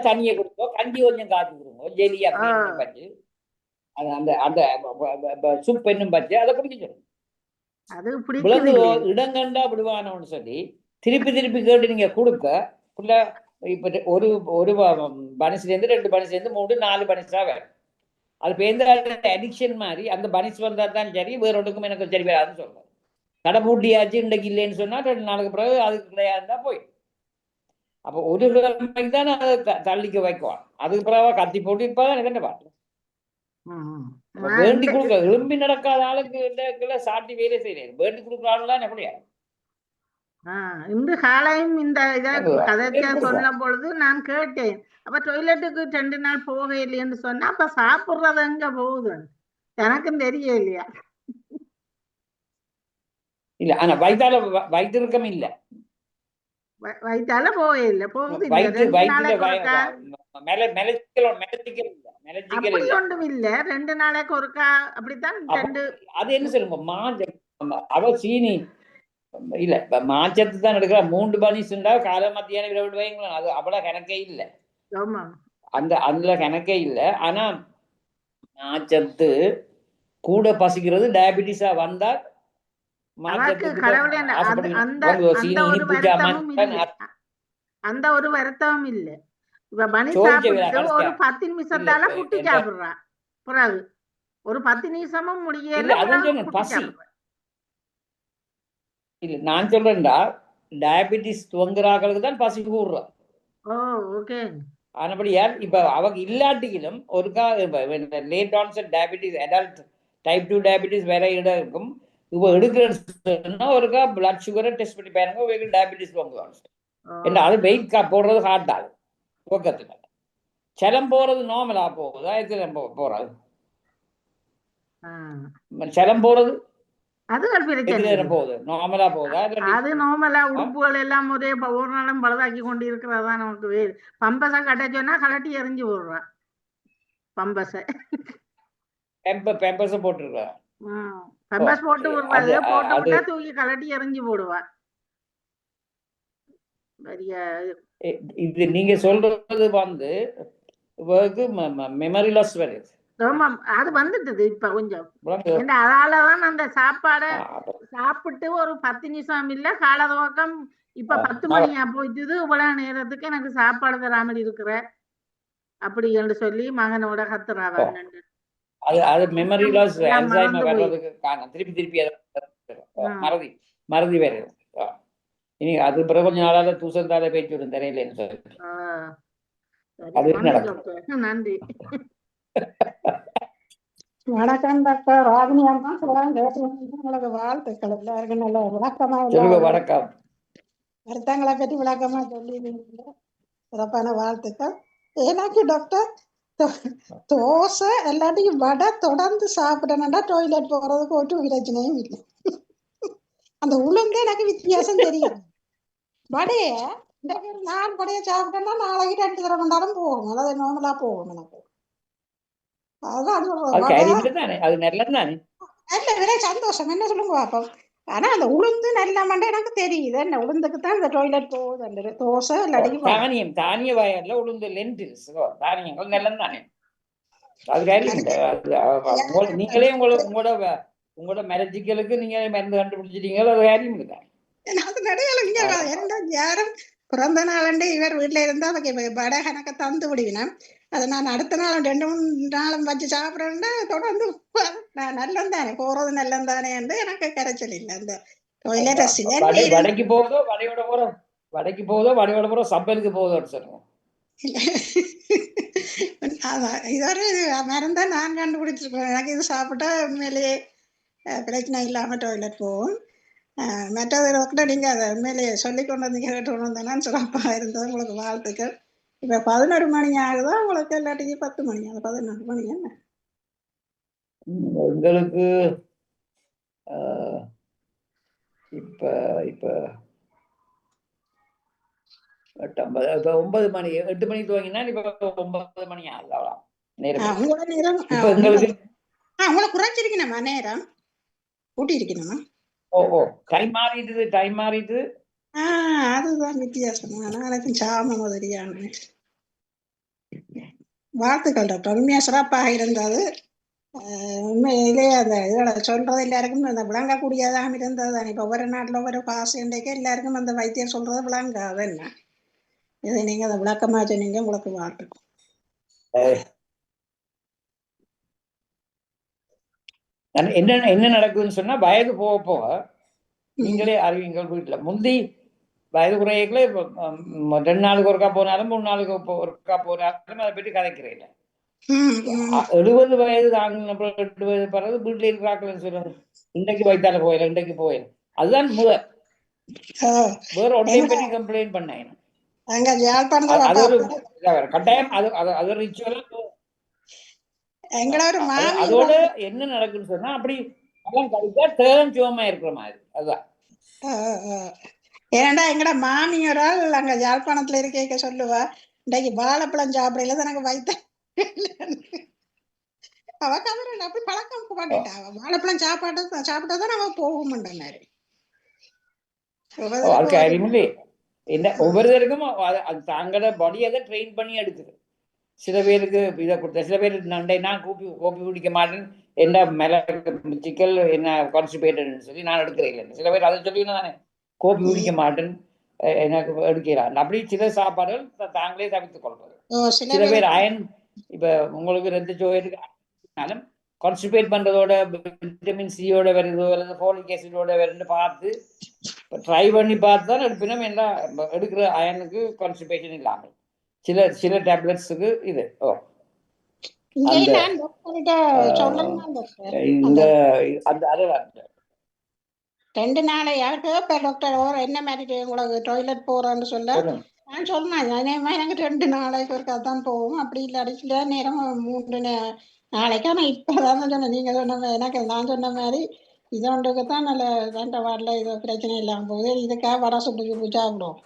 தண்ணியை கொடுப்போம், கஞ்சி கொஞ்சம் காத்து கொடுங்க, ஜெலியா பச்சு அந்த சூப் என்னும் பச்சு அதை குடிக்க சொல்லுங்க. இடங்கண்டா விடுவானு சொல்லி திருப்பி திருப்பி கேட்டு நீங்க கொடுக்க புள்ள இப்ப ஒரு ஒரு பனிஸ்ல இருந்து 2 பனிஸ்ல இருந்து 3 4 பனிஸா வேணும். அது பேருந்து அடிக்ஷன் மாதிரி அந்த பனிஸ் வந்தா தான் சரி, வேற ஒன்றுக்கும் எனக்கு சரி வராதுன்னு சொல்றேன். கடை பூட்டியாச்சு இன்றைக்கு இல்லைன்னு சொன்னா 2 நாளுக்கு பிறகு அதுக்கு கிடையாதுன்னா போய் அப்போ ஒரு கிழமைக்கு தான் அதை தள்ளிக்க வைக்குவான். அதுக்கு பிறகு கத்தி போட்டு இப்பதான் எனக்கு என்ன பாட்டு வேண்டி கொடுக்க எழும்பி நடக்காத ஆளுக்கு சாட்டி வேலை செய்யறேன். வேண்டி கொடுக்குற ஆளு தான் எப்படியா இன்று காலையும் இந்த இதை கதைச்சா சொன்ன பொழுது நான் கேட்டேன், அப்ப டொய்லெட்டுக்கு 2 நாள் போக இல்லைன்னு சொன்னா அப்ப சாப்பிடுறது எங்க போகுது எனக்கும் தெரியலையா? இல்ல ஆனா வைத்திருக்கம் இல்ல, வயிற்றால போகவே இல்லை போகுது அப்படி ஒன்றும் இல்ல. 2 நாளைக்கு ஒருக்கா அப்படித்தான். அது என்ன சொல்லுங்க அவ சீனி இல்ல மாச்சத்து தான் எடுக்கிற 3 பனிஸ்ண்டா காலை மத்தியானம் விட வைங்களேன். அது அவ்வளவு கணக்கே இல்லை, அதுல கணக்கே இல்லை. ஆனா மாச்சத்து கூட பசிக்கிறது டயபிட்டிஸா வந்தா அந்த ஒரு வருத்தமும் இல்ல. இப்ப பனி சாப்பிட்டு ஒரு 10 நிமிஷத்தால புட்டி சாப்பிடுறா, பிறகு ஒரு 10 நிமிஷமும் முடியல. பசி இல்ல நான் சொல்றேன்டா, டயபிட்டிஸ் துவங்குறாங்களுக்கு தான் பசி கூடுறா. ஆனபடியா இப்ப அவங்க இல்லாட்டிகளும் ஒருக்கா late onset diabetes adult type 2 diabetes வேற இடம் இருக்கும். இப்போ எடுக்கிறேன்னா ஒருக்கா பிளட் சுகரை டெஸ்ட் பண்ணி பாருங்க, டயபிட்டிஸ் துவங்குவாங்க. அது வெயிட் போடுறது ஹார்ட் ஆகும் துவக்கத்துல. சலம் போறது நார்மலா போகுதா போறது? சலம் போறது நார்மலா போகுதா? அது நார்மலா உடுப்புகள் எல்லாம் ஒரே ஒரு நாளும் பழுதாக்கி கொண்டு இருக்கிறதா நமக்கு வேறு. பம்பஸ கட்ட சொன்னா கலட்டி எறிஞ்சு போடுறா. பம்பஸ போட்டுருக்கா, பம்பஸ் போட்டு விடுறது, போட்டு தூக்கி கலட்டி எறிஞ்சு போடுவா. இது நீங்க சொல்றது மெமரி லாஸ் வருது. அது வந்துட்டது இப்ப கொஞ்சம். அதாலதான் அந்த சாப்பாட சாப்பிட்டு ஒரு 10 நிமிஷம் இல்ல கால துவக்கம் இப்ப 10 மணியா போயிட்டுது. இவ்வளவு நேரத்துக்கு எனக்கு சாப்பாடு தராமல் இருக்கிற அப்படி என்று சொல்லி மகனோட கத்துறாவ. அது மெமரி லாஸ் திருப்பி திருப்பி மறதி வேற. இனி அது பிறகு கொஞ்ச நாளால தூசந்தால பேச்சு விடும் தெரியலன்னு சொல்லி அது நடக்கும். நன்றி. வணக்கம் டாக்டர் ராகினி அம்மா. உங்களுக்கு வாழ்த்துக்கள். எல்லாருக்கும் நல்ல விளக்கமா வணக்கம். வருத்தங்களை பற்றி விளக்கமா சொல்லியிருந்தீங்க, சிறப்பான வாழ்த்துக்கள். எனக்கு டாக்டர் தோசை எல்லாத்தையும் வடை தொடர்ந்து சாப்பிடணும்டா டாய்லெட் போறதுக்கு ஒரு பிரச்சனையும் இல்லை. அந்த உளுந்து எனக்கு வித்தியாசம் தெரியும். வடைய நான் வடைய சாப்பிட்டேன்னா நாளைக்கு 2 தடவை கொண்டாலும் போகும், அதாவது நார்மலா போகும் எனக்கு. சந்தோஷம் என்ன சொல்லுங்க பாப்போம். ஆனா அந்த உளுந்து நல்ல மண்டை எனக்கு தெரியுது, என்ன உளுந்துக்கு தான் இந்த டாய்லெட் போகுது. தோசை தானியம் தானிய வயர்ல உளுந்து லென்டில்ஸ் தானியங்கள் நல்லம் தானே. அது நீங்களே உங்களோட மெலஜிக்கலுக்கு நீங்க மருந்து கண்டுபிடிச்சிட்டீங்க, அது காரியம் இல்லை. அது நடையாள யாரும் பிறந்த நாளண்டே இவர் வீட்டுல இருந்தா வடை கணக்க தந்து விடுவினேன். அதை நான் அடுத்த நாள் 2-3 நாளும் வச்சு சாப்பிடறேன்னா தொடர்ந்து நல்லம் தானே போறது, நல்லம் தானே என்று எனக்கு கரைச்சல் இல்லை. அந்த வடைக்கு போகுதோ வடையோட போறோம் சப்பலுக்கு போகுதோன்னு சொல்லுங்க. இது ஒரு மருந்தா நான் கண்டுபிடிச்சிருக்கேன். எனக்கு இது சாப்பிட்டா உண்மையிலேயே பிரச்சனை இல்லாம டாய்லெட் போகும். மற்றவர்கள் நீங்க அதை உண்மையிலேயே சொல்லி கொண்டு வந்தீங்க, கேட்டு கொண்டு வந்தேன்னா சிறப்பா இருந்தது. உங்களுக்கு வாழ்த்துக்கள். இப்ப 11 மணி ஆகுதா உங்களுக்கு? இல்லாட்டிக்கு 10 மணி ஆகுது? 14 மணி என்ன எங்களுக்கு? இப்ப 9 மணி 8 மணிக்கு துவங்கினா இப்ப 9 மணி ஆகுது. உங்களோட நேரம் உங்களை குறைச்சிருக்கணுமா? நேரம் கூட்டி இருக்கணுமா? டைம் மாறிடுது. அதுதான் வித்தியாசம். நாளைக்கும் சாம முதலியான்னு. வாழ்த்துக்கள் டாக்டர், உண்மையா சிறப்பாக இருந்தது. உண்மையிலே அந்த இதோட சொல்றது எல்லாருக்கும் அந்த விளங்கக்கூடியதாக இருந்தது தானே. இப்போ ஒவ்வொரு நாட்டில் ஒவ்வொரு பாசைண்டைக்கு எல்லாருக்கும் அந்த வைத்தியர் சொல்றது விளங்காது என்ன. இதை நீங்க அதை விளக்கமா சொன்னீங்க, உங்களுக்கு வாழ்த்துக்கும். என்ன என்ன நடக்குதுன்னு சொன்னா வயது போக போக நீங்களே அறிவீங்கள். வீட்டுல முந்தி வயது குறையக்குள்ள 2 நாளுக்கு ஒருக்கா போனாலும் 3 நாளுக்கு ஒருக்கா போனாலும் அதை பற்றி கதைக்கிறேன். 70 வயது தாங்க 8 வயது பிறகு வீட்டுல இருக்கிறாங்களேன்னு சொல்லுவாங்க, இன்றைக்கு வைத்தால போயில, இன்றைக்கு போயில. அதுதான் முதல். வேற ஒன்றையும் பற்றி கம்ப்ளைண்ட் பண்ணேன். அது ஒரு கட்டாயம், அது ரிச்சுவலா. அதோட என்ன நடக்குன்னு சொன்னா அப்படி கழிச்சா தேகம் சிவமா இருக்கிற மாதிரி. அதுதான். ஏன்டா எங்கட மாமியோரால் அங்க யாழ்ப்பாணத்துல இருக்க சொல்லுவா, இன்றைக்கு வாழைப்பழம் சாப்பிடல தனக்கு வைத்த அவ கவர அப்படி பழக்கம் பண்ணிட்டா. வாழைப்பழம் சாப்பிட்டாதான் அவ போகும் மாதிரி. என்ன ஒவ்வொருத்தருக்கும் தங்களோட பாடி அதை ட்ரெயின் பண்ணி எடுக்குது. சில பேருக்கு இதை கொடுத்த, சில பேர் நான் கோப்பி குடிக்க மாட்டேன், என்ன மேல சிக்கல் என்ன கான்ஸ்டிபேட்டட்னு சொல்லி நான் எடுக்கிறேன் இல்லை. சில பேர் அதை சொல்லி நானே கோப்பி குடிக்க மாட்டேன், எனக்கு எடுக்கிறான். அப்படி சில சாப்பாடுகள் தாங்களே தவிர்த்துக் கொள்வது. சில பேர் அயன், இப்ப உங்களுக்கு ரத்த சோகத்துக்கு கான்ஸ்டிபேட் பண்றதோட விட்டமின் சியோட வருதோ அல்லது ஃபோலிக் ஆசிடோட வருதுன்னு பார்த்து ட்ரை பண்ணி பார்த்து தான் எடுப்பினோம். என்ன எடுக்கிற அயனுக்கு கான்ஸ்டிபேஷன் இல்லாமல் சில டேப்லெட்ஸுக்கு இது இந்த 2 நாளை யாருக்கு டாக்டர் என்ன மாதிரி உங்களுக்கு டாய்லெட் போறான்னு சொல்ல நான் சொன்னேன், எனக்கு 2 நாளைக்கு ஒரு தான் போகும், அப்படி இல்லை அடிச்சுல நேரம் 3 நாளைக்கு. ஆனா இப்பதான் சொன்னேன், நீங்க சொன்ன எனக்கு நான் சொன்ன மாதிரி இதோண்டுக்கு தான் நல்ல 2 வார்டில் இது பிரச்சனை இல்லாம போகுது. இதுக்காக வர சுட்டு சாப்பிடும்.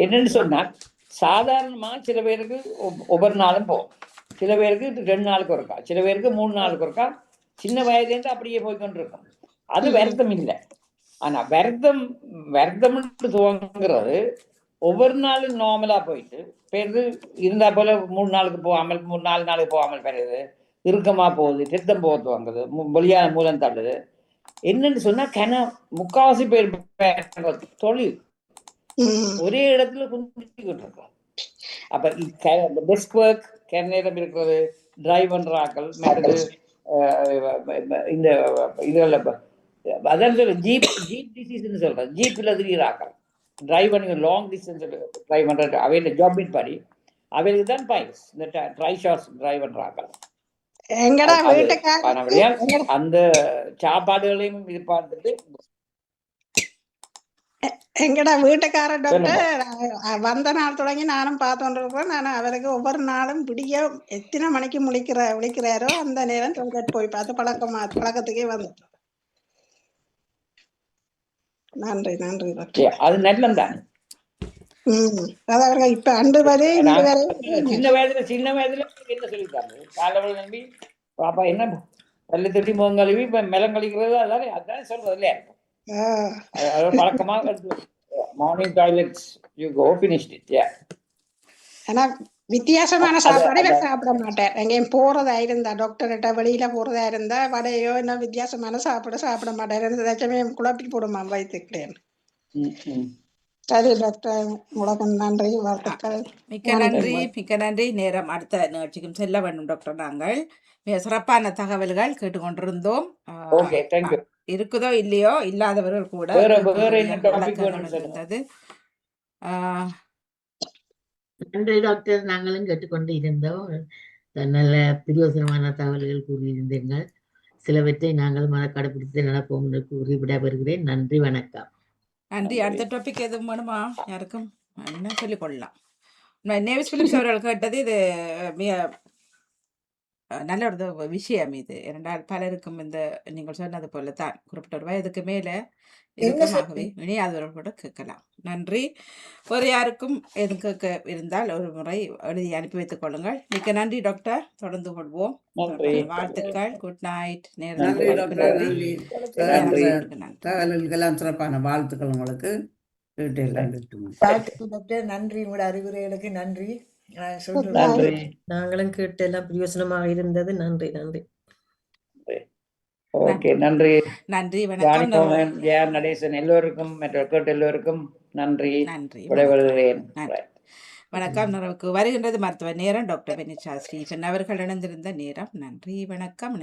என்னன்னு சொன்னா சாதாரணமா சில பேருக்கு ஒவ்வொரு நாளும் போகும், சில பேருக்கு 2 நாளுக்கு ஒருக்கா, சில பேருக்கு 3 நாளுக்கு ஒருக்கா. சின்ன வயதுலேருந்து அப்படியே போய்கொண்டு இருக்கும். அது வருத்தம் இல்லை. ஆனா வருத்தம் துவங்குறது ஒவ்வொரு நாளும் நார்மலா போயிட்டு பேருந்து இருந்தா போல 3 நாளுக்கு போகாமல் 4 நாளுக்கு போகாமல் பெறுது, இறுக்கமா போகுது, ரத்தம் போக துவங்குது, வெளியான மூலம் தள்ளுது. என்னன்னு சொன்னா முக்காவாசி பேர் தொழில் ஒரே இடத்துல குந்திக்கிட்டு இருக்கோம். அப்ப டெஸ்க் ஒர்க் நேரம் இருக்கிறது, டிரைவ் பண்றாக்கள், மற்றது இந்த இதுல அதான் ஜீப் டிசீஸ்ன்னு சொல்றேன், ஜீப்ல திரிகிறாக்கள், டிரைவ் பண்ணி லாங் டிஸ்டன்ஸ் டிரைவ் பண்ற அவையில ஜாபின் படி அவைகளுக்கு தான் பாயிண்ட்ஸ். இந்த ட்ரை ஷார்ட்ஸ் டிரைவ் பண்றாக்கள். அந்த சாப்பாடுகளையும் இது பார்த்துட்டு எங்கடா வீட்டுக்கார டாக்டர் வந்த நாள் தொடங்கி நானும் பார்த்துட்டு இருக்கோம். நான் அவருக்கு ஒவ்வொரு நாளும் விடிய எத்தனை மணிக்கு விழிக்கிறாரோ அந்த நேரம் டாய்லெட் போய் பார்த்து பழக்கத்துக்கே வந்துட்டோம். நன்றி டாக்டர். அது நல்லம் தான். அது அவர்கள் இப்ப அன்று வரை சின்ன வயதுல என்ன சொல்லிட்டாங்க, காலவள் நம்பி பாப்பா என்ன பல்லு தட்டி முகம் கழுவி இப்ப மெலம் கழிக்கிறது, அதான் சொல்றது இல்லையா. பழக்கமாக morning toilets you go finished it. ஆனா வித்தியாசமான சாப்பாடு சாப்பிட மாட்டேன். எங்கேயும் போறதா இருந்தா டாக்டர்கிட்ட வெளியில போறதா இருந்தா வடையோ என்ன வித்தியாசமான சாப்பிட மாட்டேன். ஏதாச்சும் குழப்பி போடுமா வயிற்றுக்கிறேன். சரி டாக்டர், உங்களுக்கு நன்றி, வாழ்த்துக்கள். மிக்க நன்றி. நேரம் அடுத்த நிகழ்ச்சிக்கும் செல்ல வேண்டும் டாக்டர். நாங்கள் மிக சிறப்பான தகவல்கள் கேட்டுக்கொண்டிருந்தோம். இருக்குதோ இல்லையோ இல்லாதவர்கள் கூட இருந்தது. நன்றி டாக்டர். நாங்களும் கேட்டுக்கொண்டு இருந்தோம். நல்ல பிரயோசனமான தகவல்கள் கூறியிருந்தீர்கள். சிலவற்றை நாங்கள் கடைபிடித்து நடப்போம் என்று கூறி விடைபெறுகிறேன். நன்றி, வணக்கம். நன்றி. அடுத்த டாபிக் எதுவும் வேணுமா? யாருக்கும் என்ன சொல்லிக் கொள்ளலாம். நேவிஸ் பிலிப்ஸ் அவர்கள் கேட்டது இது மிக நல்ல ஒரு விஷயம். இது இரண்டால் பலருக்கும் இந்த நீங்கள் சொன்னது போல தான் குறிப்பிட்ட ஒரு வயதுக்கு மேல இருக்கமாகவே இணையாதவர்கள் கூட கேட்கலாம். நன்றி. ஒரு யாருக்கும் எது கேட்க இருந்தால் ஒரு முறை எழுதி அனுப்பி வைத்துக் கொள்ளுங்கள். மிக்க நன்றி டாக்டர். தொடர்ந்து கொள்வோம். வாழ்த்துக்கள். Good night. தகவல்களெல்லாம் சிறப்பான வாழ்த்துக்கள் உங்களுக்கு. நன்றி, உங்களோட அறிவுரைகளுக்கு நன்றி. சொல்றது நன்றி. நாங்களும் கேட்டு எல்லாம் பிரயோசனமாக இருந்தது. நன்றி நன்றி. ஓகே, நன்றி. நன்றி, வாணி வணக்கம். மோகன், ஜெயா நடேசன் எல்லோருக்கும் மற்ற கேட்ட எல்லோருக்கும் நன்றி. நன்றி, விடைபெறுகிறேன். நன்றி. வணக்கம். நிறைவுக்கு வருகின்றது மருத்துவ நேரம். டாக்டர் பெனிச்சா ஸ்டீஃபன் அவர்கள் இணைந்திருந்த நேரம். நன்றி, வணக்கம்.